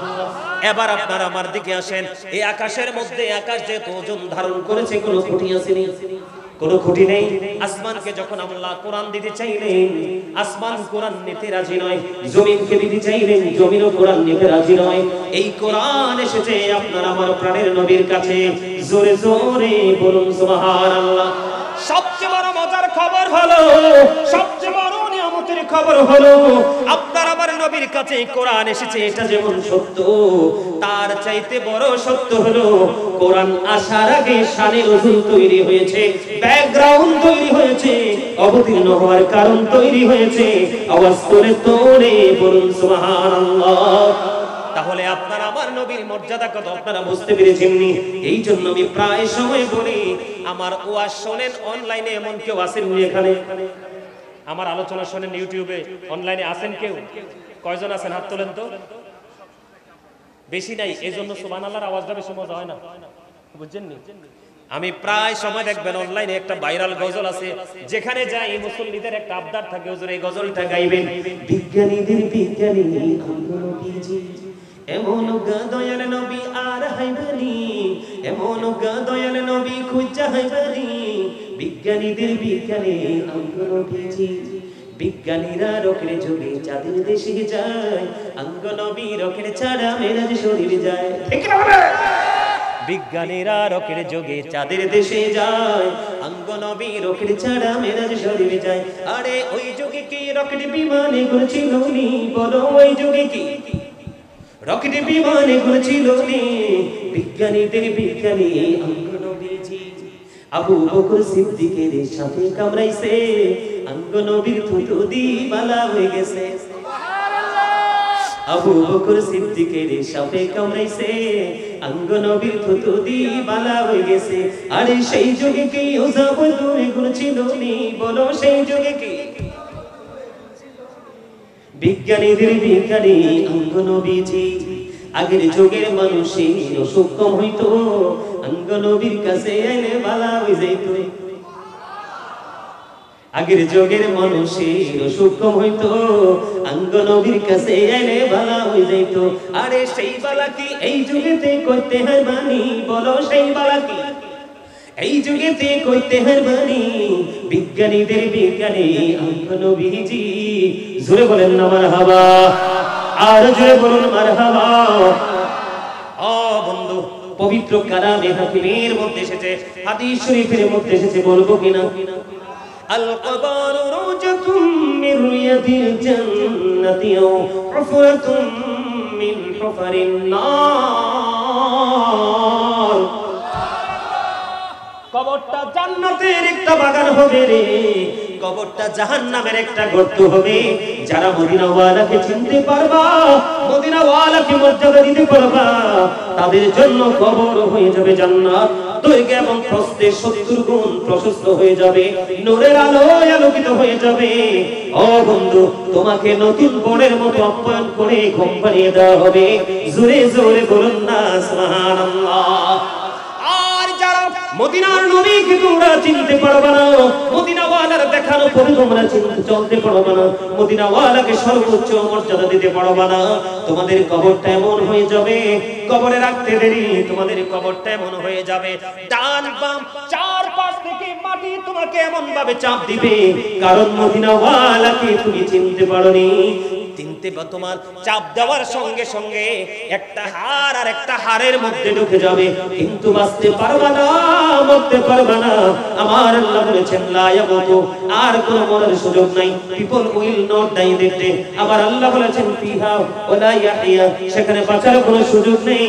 Speaker 1: এবার আপনারা আমার দিকে আসেন, এই আকাশের মধ্যে, আকাশ যে ওজন ধারণ করেছে, কোনো খুঁটি আসেনি, কোনো খুঁটি নেই। আসমানকে যখন আল্লাহ কোরআন দিতে চাইলেন, আসমান কোরআন নিতে রাজি নয়। জমিনকে দিতে চাইলেন, জমিনও কোরআন নিতে রাজি নয়। এই কোরআন এসেছে আপনার আমার প্রাণের নবীর কাছে। জোরে জোরে বলুন সুবহানাল্লাহ। সবচেয়ে বড় মজার খবর হলো, সবচেয়ে বড় নিয়ামতের খবর হলো, আপনার আমার নবীর কাছে কোরআন এসেছে। এটা যেমন সত্য, তার চাইতে বড় সত্য হলো কোরআন আসার আগে শানে নজুল তৈরি হয়েছে, ব্যাকগ্রাউন্ড তৈরি হয়েছে, অবতীর্ণ হওয়ার কারণ তৈরি হয়েছে। আওয়াজ করে তোরে বলুন সুবহানাল্লাহ। তাহলে আপনার আমার নবীর মর্যাদা কত আপনারা বুঝতে পেরেছেন নি? এই জন্য আমি প্রায় সময় বলি, আমার ওয়াজ শোনেন অনলাইনে, এমন কেউ আছেন নি এখানে? আমার আলোচনা শোনেন ইউটিউবে, অনলাইনে আছেন কেউ? কয়জন আছেন? হাত তোলেন তো। বেশি নাই, এই জন্য সুবহানাল্লাহর আওয়াজটা বেশি মজা হয় না, বুঝছেন নি? আমি প্রায় সময় দেখবেন অনলাইনে একটা ভাইরাল গজল আছে, যেখানে যাই মুসল্লিদের একটা আবদার থাকে, হুজুর এই গজলটা গাইবেন। বিজ্ঞানীদের বিজ্ঞানী নবীজি, এমন দয়াল নবী আর হাইবানি, এমন দয়াল নবী খুঁজা হাইবানি। বিজ্ঞানীদের বিজ্ঞানী নবীজি, বিজ্ঞানীরা রকেট যোগে চাঁদের দেশে যায়, অঙ্গ নবী রকেট ছাড়া মেরাজ শরীর যায়। ঠিক না? বিজ্ঞানীরা রকেট যোগে চাঁদের দেশে যায়, অঙ্গ নবী রকেট ছাড়া মেরাজ শরীর যায়। আরে ওই যুগে কি রকেট বিমানে ঘুরছিল নি? বলো ওই যুগে কি রকেট বিমানে ঘুরছিল নি? বিজ্ঞানীদের বিজ্ঞানী অঙ্গ নবীজি, আবু বকর সিদ্দিকের সাথে কামড়াইছে, অঙ্গ নবীর থুতু দি বালা হয়ে গেছে। আবু বকর সিদ্দিকের সাথে কামড়াইছে, অঙ্গ নবীর থুতু দি বালা হয়ে গেছে। আরে সেই যুগে কি ওজা বলতো ঘুরছিল নি? বলো সেই যুগে কি? বিজ্ঞানীদের বিজ্ঞানী অঙ্গ নবীজি, আগের যুগের মানুষের অসুখ কম হইতো, অঙ্গ নবীর কাছে এলে বালা হয়ে যাইত। আগের যুগের মানুষের অসুখ কম হইতো, অঙ্গ নবীর কাছে এলে বালা হয়ে যাইত। আরে সেই বালা কি এই যুগেতে করতে হয় বানি? বলো সেই বালা কি এই যুগেতে করতে হয় বানি? বিজ্ঞানীদের বিজ্ঞানী অঙ্গ নবীজি। জোরে বলেন না মারহাবা, আর জোরে বলুন মারহাবা। ও বন্ধু, পবিত্র কালামে হাকিমের মধ্যে এসেছে, হাদিস শরীফের মধ্যে এসেছে, বলবো কিনা? আল কবরু রওজাতুম মির রিয়াদিল জান্নাতি আও হুফরাতুম মিন হুফারিন নার। কবরটা জান্নাতের একটা বাগান হবে রে, কবরটা জাহান্নামের একটা গর্ত হবে। যারা মদিনাওয়ালাকে চিনতে পারবা, মদিনাওয়ালাকে মর্যাদা দিতে পারবা, তাদের জন্য কবর হয়ে যাবে জান্নাত। দৈর্ঘ্য এবং প্রস্থে 70 গুণ প্রশস্ত হয়ে যাবে, নূরের আলোয় আলোকিত হয়ে যাবে। ও বন্ধু, তোমাকে নতুন বনের মতো আপ্যায়ন করে ঘুম পাড়িয়ে দেওয়া হবে। জোরে জোরে বলুন না সুবহানাল্লাহ। মদিনার নবীকে তোমরা চিনতে পারবে না, মদিনাওয়ালার দেখানো পথে তোমরা চলতে পারবে না, মদিনাওয়ালাকে সর্বোচ্চ মর্যাদা দিতে পারবে না, তোমাদের কবরটা এমন হয়ে যাবে, কবরে রাখতে দেরি তোমাদের কবরটা এমন হয়ে যাবে, ডান বাম চার পাশ থেকে মাটি তোমাকে এমন ভাবে চাপ দিবে, কারণ মদিনাওয়ালাকে তুমি চিনতে পারোনি। চিনতে বা তোমার চাপ দেওয়ার সঙ্গে সঙ্গে একটা হাড় আর একটা হাড়ের মধ্যে ঢুকে যাবে, কিন্তু বাঁচতে পারবে না, মরতে পারবে না। আমার আল্লাহ বলেছেন লা ইয়ামুতু, আর কোনো মরার সুযোগ নাই, পিপল উইল নট ডাই দেখতে। আমার আল্লাহ বলেছেন ফিহা ওয়ালা ইয়াহিয়া, সেখানে বাঁচার কোনো সুযোগ নেই।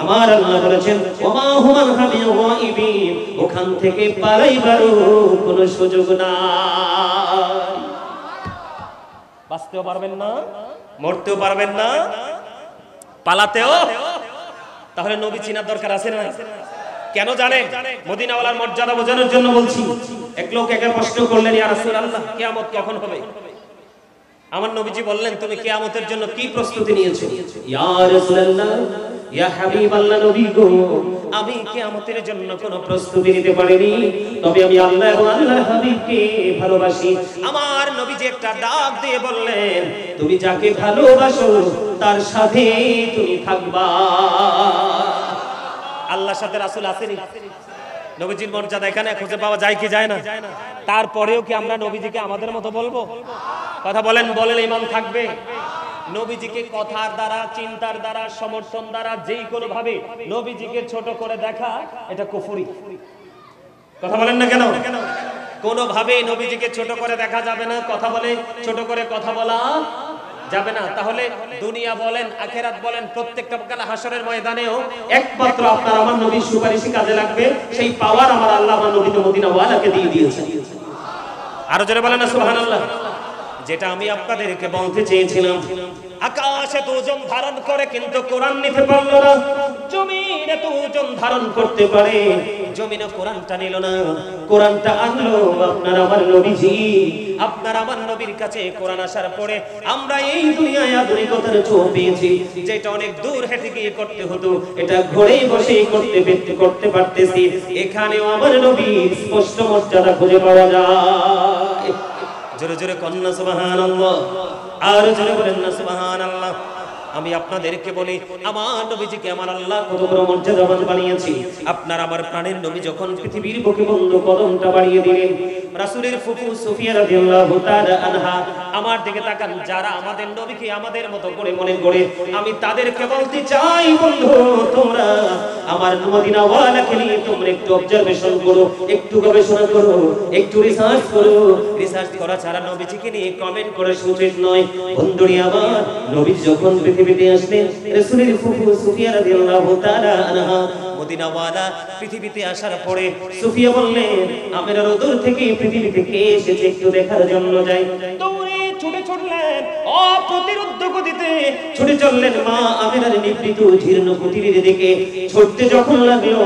Speaker 1: আমার আল্লাহ বলেছেন ওমা হুমান হামিয়া গায়িবিন, ওখান থেকে পালাইবারও কোনো সুযোগ নাই। বাঁচতেও পারবেন না, মরতেও পারবেন না, পালাতেও। তাহলে নবী চিনার দরকার আছে না? কেন জানেন? মদিনাওয়ালার মর্যাদা বোঝানোর জন্য বলছি। এক লোক একে প্রশ্ন করলেন, ইয়া রাসূলুল্লাহ, কিয়ামত কখন হবে? আমার নবীজি বললেন, তুমি কিয়ামতের জন্য কি প্রস্তুতি নিয়েছো? ইয়া রাসূলুল্লাহ, ইয়া হাবিবাল্লাহ, নবী গো, আমি কিয়ামতের জন্য কোনো প্রস্তুতি নিতে পারিনি, তবে আমি আল্লাহ এবং আল্লাহর হাবিবকে ভালোবাসি। আমার নবীজি একটা ডাক দিয়ে বললেন, তুমি যাকে ভালোবাসো তার সাথে তুমি থাকবা। আল্লাহর সাথে রাসূল আসেনি? নবীজির মর্যাদা এখানে খুঁজে পাওয়া যায় কি যায় না? তারপরেও কি আমরা নবীজিকে আমাদের মতো বলবো? কথা বলেন, বলেন ঈমান থাকবে? নবীজিকে কথার দ্বারা, চিন্তার দ্বারা, সমর্থন দ্বারা, যেই কোনো ভাবে নবীজিকে ছোট করে দেখা, এটা কুফরি। কথা বলেন না কেন? কোন ভাবে নবীজিকে ছোট করে দেখা যাবে না, কথা বলে ছোট করে কথা বলা যাবে না। তাহলে দুনিয়া বলেন, আখিরাত বলেন, প্রত্যেকটা কাল হাসরের ময়দানেও একমাত্র আপনার আমার নবীর সুপারিশই কাজে লাগবে। সেই পাওয়ার আমার আল্লাহ আমার নবী মদিনাওয়ালাকে দিয়ে দিয়েছেন। আরো জোরে বলেন না সুবহানাল্লাহ। যেটা আমি আপনাদেরকে বলতে চেয়েছিলাম, আকাশ এত ওজন ধারণ করে কিন্তু কোরআন নিতে পারলো না, জমিন এত ওজন ধারণ করতে পারে, জমিনে কোরআনটা নিল না, কোরআনটা আনলো আপনার আমার নবীজি। আপনার আমার নবীর কাছে কোরআন আসার পরে আমরা এই দুনিয়ায় আধুনিকতার ছোঁয়া পেয়েছি, যেটা অনেক দূর হেঁটে গিয়ে করতে হতো, এটা ঘরেই বসেই করতে পারতেছি। এখানেও আমার নবীর স্পষ্ট মর্যাদা খুঁজে পাওয়া যায়। জোরে জোরে কন্যা সুবহানাল্লাহ, আর জোরে বলেন না সুবহানাল্লাহ। আমি আপনাদেরকে বলি, আমার নবীজিকে আমার আল্লাহ কত বড় মর্যাদাবান বানিয়েছি। আপনার আমার প্রাণের নবী যখন পৃথিবীর বুকে বন্ধ কদমটা বাড়িয়ে দিলেন, রাসূলের ফুফু সুফিয়া রাদিয়াল্লাহু তাআলা আনহা আমার দিকে তাকান, যারা আমাদের নবীকে আমাদের মতো করে মনে করে, আমি তাদেরকে বলতে চাই, বন্ধু তোমরা আমার মদিনাওয়ালাকে নিয়ে তোমরা একটু অবজারভেশন করো, একটু গবেষণা করো, একটু রিসার্চ করো। রিসার্চ করা ছাড়া নবীজিকে নিয়ে কমেন্ট করে সুযোগ নয়। বন্ধুরি আমার, নবী যখন পৃথিবীতে আসলেন, রাসূলের ফুফু সুফিয়া রাদিয়াল্লাহু তাআলা আনহা মদিনাওয়ালা পৃথিবীতে আসার পরে সুফিয়া বললেন, আমরা দূর থেকে পৃথিবী থেকে এসেছে একটু দেখার জন্য যাই। দৌড়ে ছুটে চললেন, অপ্রতিরোধ্য গতিতে ছুটে চললেন মা আমিনার নিভৃত জীর্ণ কুটিরের দিকে। ছুটতে যখন লাগলো,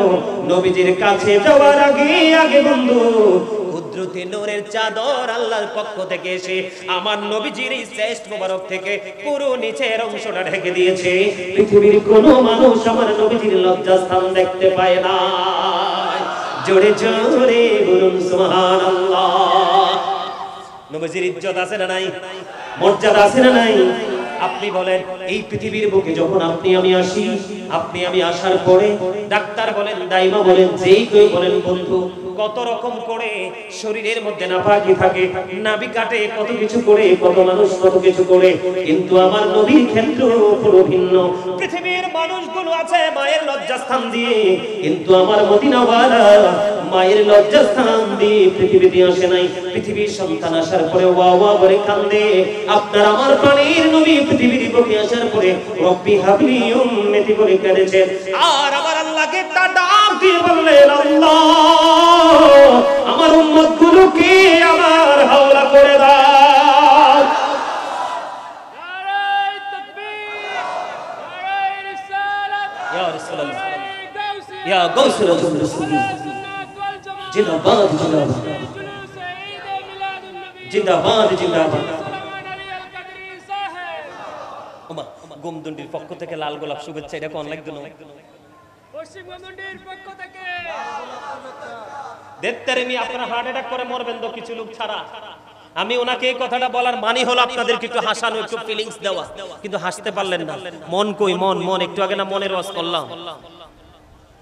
Speaker 1: নবীজির কাছে যাওয়ার আগে বন্ধু কুদরতে নূরের চাদর আল্লাহর পক্ষ থেকে এসে আমার নবীজির এই শ্রেষ্ঠ মোবারক থেকে পুরো নিচের অংশটা ঢেকে দিয়েছে। পৃথিবীর কোনো মানুষ আমার নবীজির লজ্জাস্থান দেখতে পায় না। জোরে জোরে বলুন সুবহানাল্লাহ। নবীজির ইজ্জত আছে না নাই? মর্যাদা আছে না নাই? আপনি বলেন, এই পৃথিবীর বুকে যখন আপনি আমি আসি, আপনি আমি আসার পরে ডাক্তার বলেন, দাইমা বলেন, যেই কেউ বলেন, বন্ধু কত রকম করে শরীরের মধ্যে নাপাকি থাকে, নাভি কাটে, কত কিছু করে, কত মানুষ কত কিছু করে, কিন্তু আমার নবীর ক্ষেত্র পুরো ভিন্ন। পৃথিবীর মানুষগুলো আছে মায়ের লজ্জাস্থান দিয়ে, কিন্তু আমার মদিনাওয়ালা মায়ের লজ্জাস্থান দিয়ে পৃথিবীতে আসে নাই। পৃথিবীর সন্তান আসার পরে ওয়া ওয়া করে কান্দে, আপনার আমার প্রাণের নবী পৃথিবীর বুকে আসার পরে রব্বি হাবলি উম্মতি করে কেঁদেছেন। আর আমার আল্লাহকে একটা ডাক দিয়ে বললেন, আল্লাহ আমার উম্মতগুলোকে আমার হাওলা করে দাও। নারে তাকবীর, নারে রিসালাত, ইয়া রাসূলুল্লাহ, ইয়া গাউসুল রাসূলুল্লাহ, জিন্দাবাদ জিন্দাবাদ জিন্দাবাদ জিন্দাবাদ। ওমা গোমদন্ডির পক্ষ থেকে লাল গোলাপ শুভেচ্ছা, এটা কোন লাগতো না? পশ্চিম গোমদন্ডির পক্ষ থেকে দেখতে রেমি আপনারা হার্ট অ্যাটাক করে মরবেন তো কিছু লোক ছাড়া। আমি ওনাকে এই কথাটা বলার মানে হলো আপনাদেরকে একটু হাসানো, একটু ফিলিংস দেওয়া, কিন্তু হাসতে পারলেন না। মন কই? মন মন একটু আগে না মনের ওয়াজ করলাম,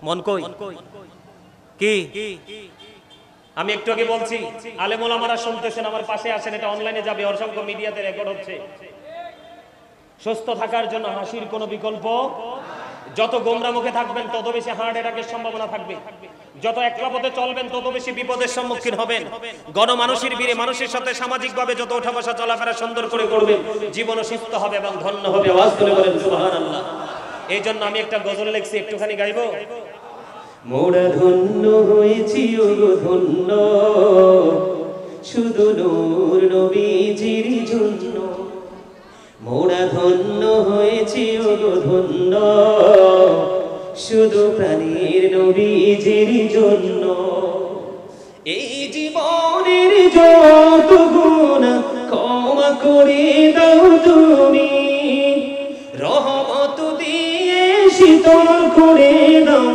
Speaker 1: মন কই? কি আমি একটু আগে বলছি, আলেম ওলামারা শুনতেছেন, আমার পাশে আছেন, এটা অনলাইনে যাবে, অসংখ্য মিডিয়াতে রেকর্ড হচ্ছে। সুস্থ থাকার জন্য হাসির কোনো বিকল্প। যত গোমরা মুখে থাকবেন তত বেশি হার্ট অ্যাটাকের সম্ভাবনা থাকবে। যত একলা পথে চলবেন তত বেশি বিপদের সম্মুখীন হবেন। গণমানুষের ভিড়ে মানুষের সাথে সামাজিকভাবে যত ওঠা বসা চলাফেরা সুন্দর করে করবেন, জীবন সুস্থ হবে এবং ধন্য হবে। আওয়াজ করে বলেন সুবহানাল্লাহ। এই জন্য আমি একটা গজল লিখছি, একটুখানি গাইবো। মোরা ধন্য হয়েছি ও ধন্য, শুধু নূর নবীজির জন্য। মোরা ধন্য হয়েছি ও ধন্য, শুধু প্রাণীর নবীজির জন্য। এই জীবনের যত গুনাহ ক্ষমা করে দাও তুমি, রহমত দিয়ে শীতল করে দাও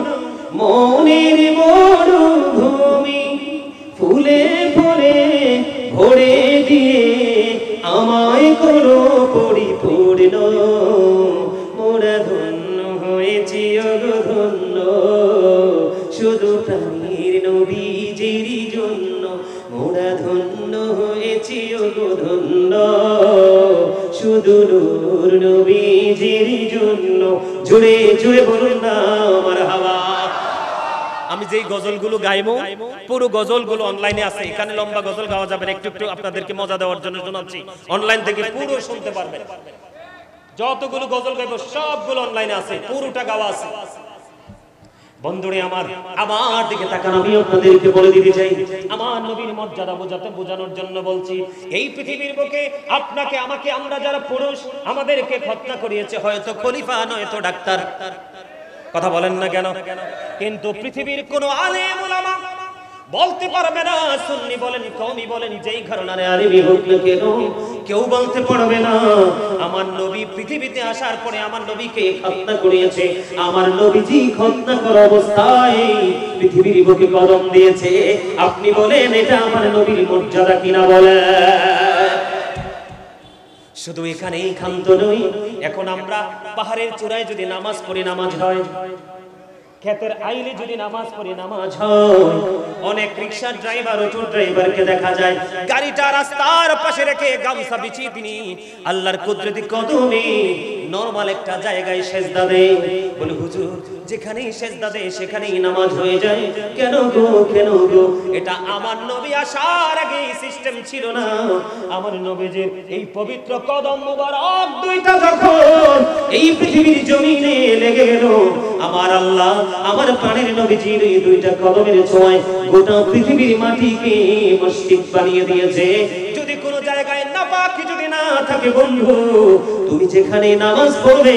Speaker 1: মনের মরুভূমি। ফুলে ফুলে ভরে দিয়ে আমায় করো পরিপূর্ণ। মোরা ধন্য হয়েছি ও ধন্য, শুধু প্রাণীর নবীজির জন্য। মোরা ধন্য হয়েছি ও ধন্য, শুধু নূর নবীজির জন্য। জুড়ে জুড়ে বলুন না মারহাবা। আমি যেই গজলগুলো গাইবো পুরো গজলগুলো অনলাইনে আছে, এখানে লম্বা গজল গাওয়া যাবে না, একটু একটু আপনাদেরকে মজা দেওয়ার জন্য শোনাচ্ছি। অনলাইন থেকে পুরো শুনতে পারবেন। যতগুলো গজল গাইবো সবগুলো অনলাইনে আছে, পুরোটা গাওয়া আছে। বন্ধুরে আমার, আমার দিকে তাকান, আমি আপনাদেরকে বলে দিতে চাই, আমার নবীর মর্যাদা বোঝানোর জন্য বলছি। এই পৃথিবীর বুকে আপনাকে আমাকে, আমরা যারা পুরুষ, আমাদেরকে হত্যা করিয়েছে হয়তো খলিফা নয়তো ডাক্তার। কথা বলেন না কেন? কিন্তু পৃথিবীর কোন আলেম ওলামা বলতে পারবে না, সুন্নি বলেন কওমি বলেন যেই ঘরানার আলেমই হোক না কেন, কেউ বলতে পারবে না আমার নবী পৃথিবীতে আসার পরে আমার নবীকে হত্যা করিয়েছে। আমার নবীজি হত্যা করা অবস্থায় পৃথিবীর বুকে কদম দিয়েছে। আপনি বলেন এটা আমার নবীর মর্যাদা কিনা বলেন? শুধু এখানেই ক্ষান্ত নই, এখন আমরা পাহাড়ের চূড়ায় যদি নামাজ পড়ি নামাজ হয়, ক্ষেতের আইলে যদি নামাজ পড়ি নামাজ হয়। অনেক রিকশার ড্রাইভার, অটো ড্রাইভারকে দেখা যায় গাড়িটা রাস্তার পাশে রেখে গামছা বিছিয়ে তিনি আল্লাহর কুদরতি কদমে নরমাল একটা জায়গায় সেজদা দেয়। বলে হুজুর যেখানেই সেজদা দেয় সেখানেই নামাজ হয়ে যায়, কেন গো কেন গো? এটা আমার নবী আসার আগে সিস্টেম ছিল না। আমার নবীজির এই পবিত্র কদম মুবারক দুইটা যখন এই পৃথিবীর জমিনে লেগে গেল, আমার আল্লাহ আমার প্রাণের নবীজির এই দুইটা কদমের ছোঁয়ায় গোটা পৃথিবীর মাটিকে মসজিদ বানিয়ে দিয়েছে। যদি কোনো জায়গায় নাপাক যদি না থাকে বন্ধু, তুমি যেখানে নামাজ পড়বে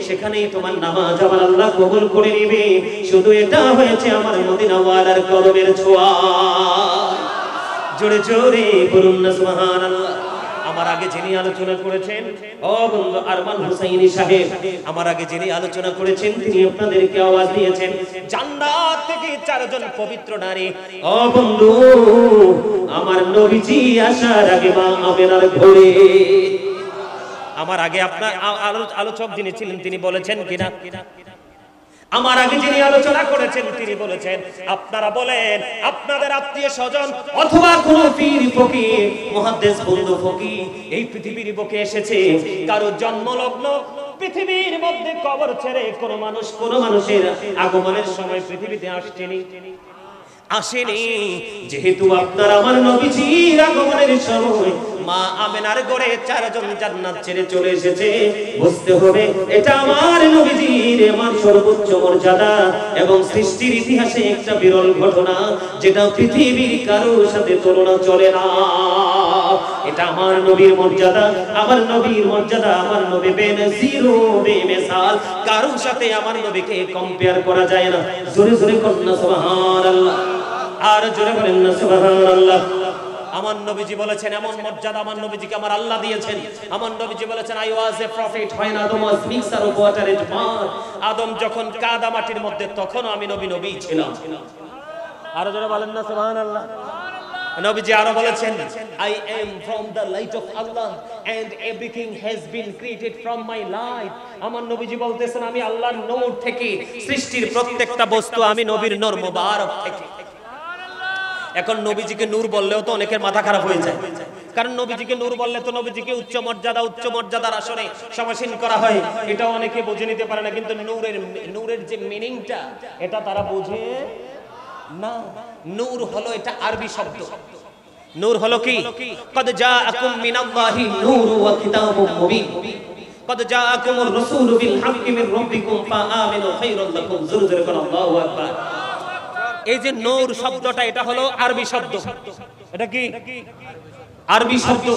Speaker 1: সেখানেই তোমার নামাজ আমার আল্লাহ কবুল করে নেবে। শুধু এটা হয়েছে আমার মদিনাওয়ালার কদমের ছোঁয়া। জোরে জোরে বলুন না সুবহানাল্লাহ। আমার আগে যিনি আলোচনা করেছেন ও বন্ধু আরমান হুসাইনি সাহেব, আমার আগে যিনি আলোচনা করেছেন তিনি আপনাদেরকে আওয়াজ দিয়েছেন জান্নাত থেকে চারজন পবিত্র নারী। ও বন্ধু আমার নবীজি আসার আগে মা আমেনার ঘরে, আমার আগে আপনার আলোচক যিনি ছিলেন তিনি বলেছেন কিনা, আমার আগে যিনি আলোচনা করেছেন তিনি বলেছেন আপনারা বলেন আপনাদের আত্মীয় স্বজন অথবা কোন পীর ফকির মুহাদ্দিস বন্ধু ফকির এই পৃথিবীর বুকে এসেছে, কারো জন্মলগ্ন পৃথিবীর মধ্যে কবর ছেড়ে কোন মানুষের আগমনের সময় পৃথিবীতে আসেনি। যেহেতু আপনার আমার নবীজির আগমনের সময় মা আমেনার ঘরে চারজন জান্নাত ছেড়ে চলে এসেছে, বুঝতে হবে এটা আমার নবীজির আমার সর্বোচ্চ মর্যাদা এবং সৃষ্টির ইতিহাসে একটা বিরল ঘটনা, যেটা পৃথিবীর কারোর সাথে তুলনা চলে না। এটা আমার নবীর মর্যাদা, আমার নবীর মর্যাদা, আমার নবী বেনজির বেমিসাল, কারোর সাথে আমার নবীকে কম্পেয়ার করা যায় না। জোরে জোরে কন্যা সুবহানাল্লাহ, আর জোরে বলেন না সুবহানাল্লাহ। আমার নবীজি বলেছেন এমন মর্যাদা আমার নবীজিকে আমার আল্লাহ দিয়েছেন। আমার নবীজি বলেছেন I was a prophet when Adam was mixer of water and mud। আদম যখন কাদা মাটির মধ্যে তখন আমি নবী ছিলাম। আরো জোরে বলেন না সুবহানাল্লাহ। নবীজি আরো বলেছেন I am from the light of Allah and everything has been created from my light। আমার নবীজি বলতেছেন আমি আল্লাহর নূর থেকে, সৃষ্টির প্রত্যেকটা বস্তু আমি নবীর নূর মোবারক থেকে। এখন নবীজিকে নূর বললেও তো অনেকের মাথা খারাপ হয়ে যায়, কারণ নবীজিকে নূর বললে তো নবীজিকে উচ্চ মর্যাদার আসনে সমাসীন করা হয়, এটা অনেকে বুঝে নিতে পারে না। কিন্তু নূরের যে মিনিংটা এটা তারা বুঝে না। নূর হলো এটা আরবি শব্দ। নূর হলো কি? কদ জাআকুম মিনাল্লাহি নূর ওয়া কিতাবুম মুবিন, কদ জাআকুমুর রাসূলু বিল হাক্কি মির রাব্বিকুম ফাআমিনু খায়রুল লাকুম। জোরে জোরে বলেন আল্লাহু আকবার। এই যে নূর শব্দটা এটা হলো আরবি শব্দ। এটা কি আরবি শব্দ?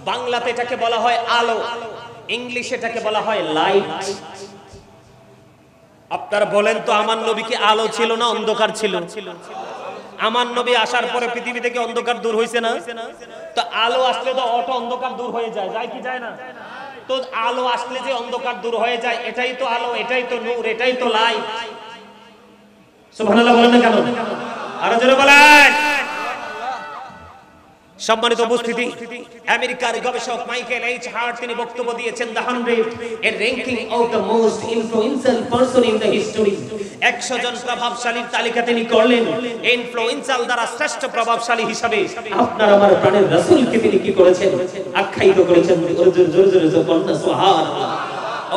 Speaker 1: বাংলাতে এটাকে বলা হয় আলো, ইংলিশে এটাকে বলা হয় লাইট। আপনারা বলেন তো আমার নবী কি আলো ছিল না অন্ধকার ছিল? আমার নবী আসার পরে পৃথিবী থেকে অন্ধকার দূর হয়েছে না? তো আলো আসলে তো অটো অন্ধকার দূর হয়ে যায়, যায় কি যায় না? তো আলো আসলে যে অন্ধকার দূর হয়ে যায়, এটাই তো আলো, এটাই তো নূর, এটাই তো লাইট। সুবহানাল্লাহ বলেন না কেন? আরো জোরে বলেন। সম্মানিত উপস্থিতি, আমেরিকার গবেষক মাইকেল এইচ হার্ট তিনি বক্তব্য দিয়েছেন দ্য 100 এর ranking of the most influential person in the history. 100 জন প্রভাবশালীর তালিকা তিনি করলেন। ইনফ্লুয়েন্সিয়াল দ্বারা শ্রেষ্ঠ প্রভাবশালী হিসাবে আপনার আমার প্রাণের রাসূলকে তিনি কি করেছেন? আখ্যায়িত করেছেন। জোরে জোরে সুবহানাল্লাহ।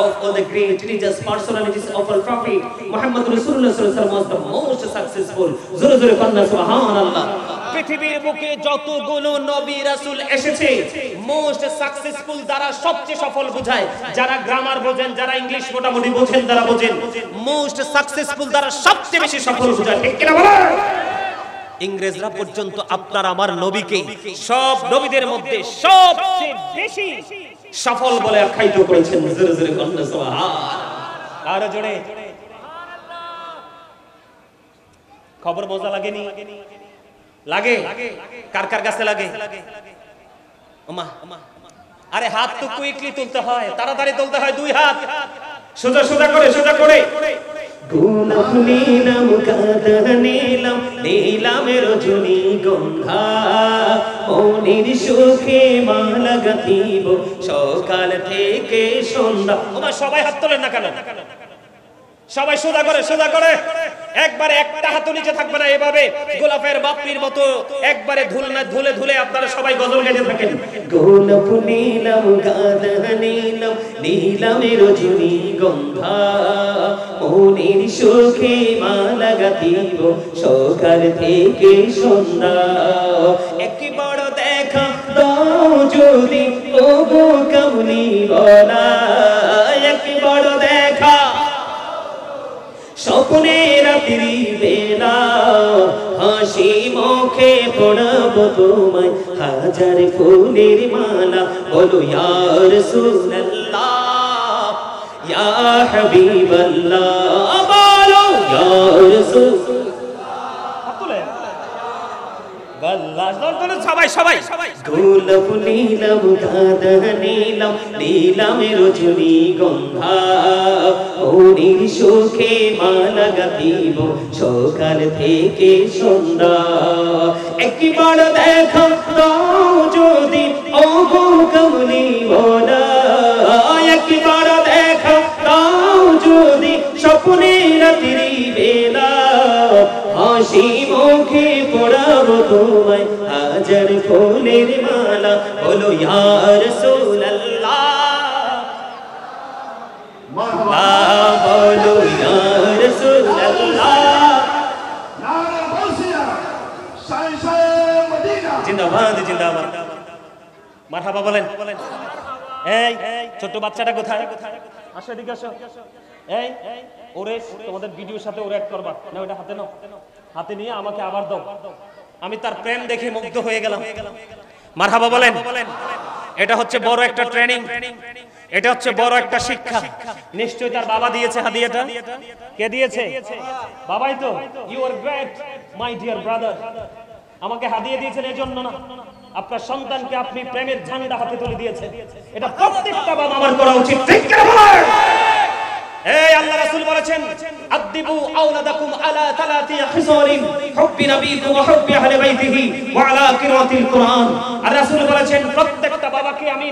Speaker 1: Of all the great religious personalities of our prophet Muhammad Rasulullah sallallahu alaihi wasallam was the most successful। জোরে জোরে বলেন সুবহানাল্লাহ। পৃথিবীর বুকে যতগুলো নবী রাসূল এসেছে, মোস্ট সাকসেসফুল দ্বারা সবচেয়ে সফল বোঝায়। যারা গ্রামার বোঝেন, যারা ইংলিশ মোটামুটি বোঝেন, তারা বোঝেন মোস্ট সাকসেসফুল দ্বারা সবচেয়ে বেশি সফল বোঝায়। ঠিক কি না বলেন? ইংরেজরা পর্যন্ত আপনার আমার নবীকে সব নবীদের মধ্যে সবচেয়ে বেশি সফল বলে আখ্যায়িত করেছেন। জোরে জোরে বলেন সুবহানাল্লাহ। আরো জোরে। খবর মজা লাগেনি? লাগে? কার কার কাছে লাগে? ওমা, আরে হাত তো কুইকলি তুলতে হয়, তাড়াতাড়ি তুলতে হয়, দুই হাত সোজা সোজা করে, সোজা করে। গোলাপ নীলাম কাঁদা নীলাম, নীলামের রজনীগন্ধা, মনের সুখে মালা গাঁথিব সকাল থেকে সন্ধ্যা। ওমা সবাই হাত তোলেন না কেন? সবাই সোজা করে, সোজা করে। একবারে একটা হাত নিচে থাকবে না, এভাবে গোলাপের বাপড়ির মতো একবারে ধুলে ধুলে আপনারা সবাই গজল গাইতে থাকেন। গোলাপ নীলাম গাঁদা নীলাম, নীলামের রজনীগন্ধা, মনের সুখে মালা গাঁথিব সকাল থেকে সন্ধ্যা। একবার দেখা দাও যদি ওগো কামলিওয়ালা, একবার দেখা স্বপ্নে রাত্রি বেলা, হাসি মুখে পড়াবো তোমায় হাজার ফুলের মালা। বলো ইয়া রাসূলুল্লাহ, ইয়া হাবিবাল্লাহ, বলো ইয়া রাসূলুল্লাহ। সবাই সবাই গোলাপ নীলাম গাঁদা নীলাম, নীলামের রজনীগন্ধা, মনের সুখে মালা গাঁথিব সকাল থেকে সন্ধ্যা। একবার দেখা দাও যদি ওগো কামলিওয়ালা, একবার দেখা দাও যদি স্বপ্নে রাত্রি বেলা, হাসি মুখে পড়াবো তোমায় হাজার ফুলের মালা। বলো ইয়া রাসূলুল্লাহ, বলো ইয়া রাসূলুল্লাহ। জিন্দাবাদ জিন্দাবাদ, মারহাবা বলেন। এই ছোট বাচ্চাটা কোথায়? আসো এদিকে আসো। এই ওরে তোমাদের ভিডিওর সাথে ওরে অ্যাড করবা না, ওটা হাতে নাও, হাতে নিয়ে আমাকে আবার দাও। আমি তার প্রেম দেখে মুগ্ধ হয়ে গেলাম। মারহাবা বলেন। এটা হচ্ছে বড় একটা ট্রেনিং, এটা হচ্ছে বড় একটা শিক্ষা। নিশ্চয়ই তার বাবা দিয়েছে হাদিয়াটা। কে দিয়েছে? বাবাই তো। You are great my dear brother. আমাকে হাদিয়ে দিয়েছেন এই জন্য না, আপনার সন্তানকে আপনি প্রেমের ঝান্ডা হাতে তুলে দিয়েছেন। এটা প্রত্যেকটা বাবা মার করা উচিত, ঠিক কি না? এই আল্লাহ রাসূল বলেছেন আদিবু আওলাদাকুম আলা তালাতি খিসালিন হুব্বি নবীকুম ওয়া হুব্বি আহলি বাইতিহি ওয়া আলা কিরাতিল কুরআন। আর রাসূল বলেছেন প্রত্যেকটা বাবাকে আমি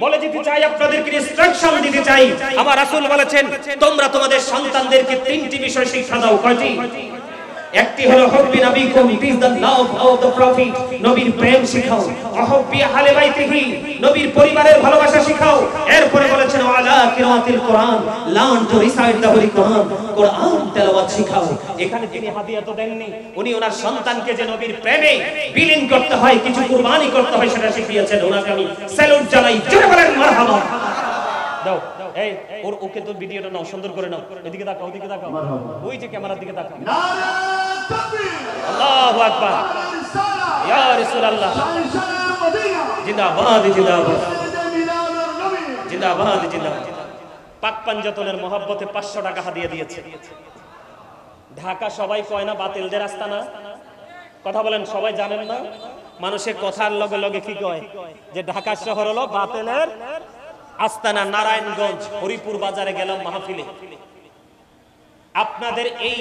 Speaker 1: বলে দিতে চাই, আপনাদেরকে ইনস্ট্রাকশন দিতে চাই। আমার রাসূল বলেছেন তোমরা তোমাদের সন্তানদেরকে তিনটি বিষয় শিক্ষা দাও। কয়টি? একটি হলো হুব্বি নবীকুম, it is the love of the prophet, নবীর প্রেম শিখাও। ওয়া হুব্বি আহলি বাইতিহি, নবীর পরিবারের ভালোবাসা শিখাও। এরপরে বলেছেন ওয়ালা কিরাতিল কুরআন, learn to recite the holy Quran, কুরআন তেলাওয়াত শিখাও। এখানে তিনি হাদিয়া তো দেননি, উনি ওনার সন্তানকে যে নবীর প্রেমে বিলীন করতে হয়, কিছু কুরবানি করতে হয়, সেটা শিখিয়েছেন। ওনাকে আমি স্যালুট জানাই, জোরে বলেন মারহাবা। দাও এই ওকে তো ভিডিওটা নাও, সুন্দর করে নাও। এদিকে তাকাও, ওদিকে তাকাও, ওই যে ক্যামেরার দিকে তাকাও। আল্লাহু আকবার, ইয়া রাসূলুল্লাহ, জিন্দাবাদ জিন্দাবাদ জিন্দাবাদ জিন্দাবাদ। পাক পাঞ্জাতনের মহব্বতে 500 টাকা হাদিয়া দিয়েছে। ঢাকা সবাই কয় না বাতিলদের আস্তানা? কথা বলেন, সবাই জানেন না? মানুষের কথার লগে লগে কি কয় যে ঢাকা শহর হলো বাতিলের আস্তানা। নারায়ণগঞ্জ হরিপুর বাজারে গেলাম মাহফিলে, আপনাদের এই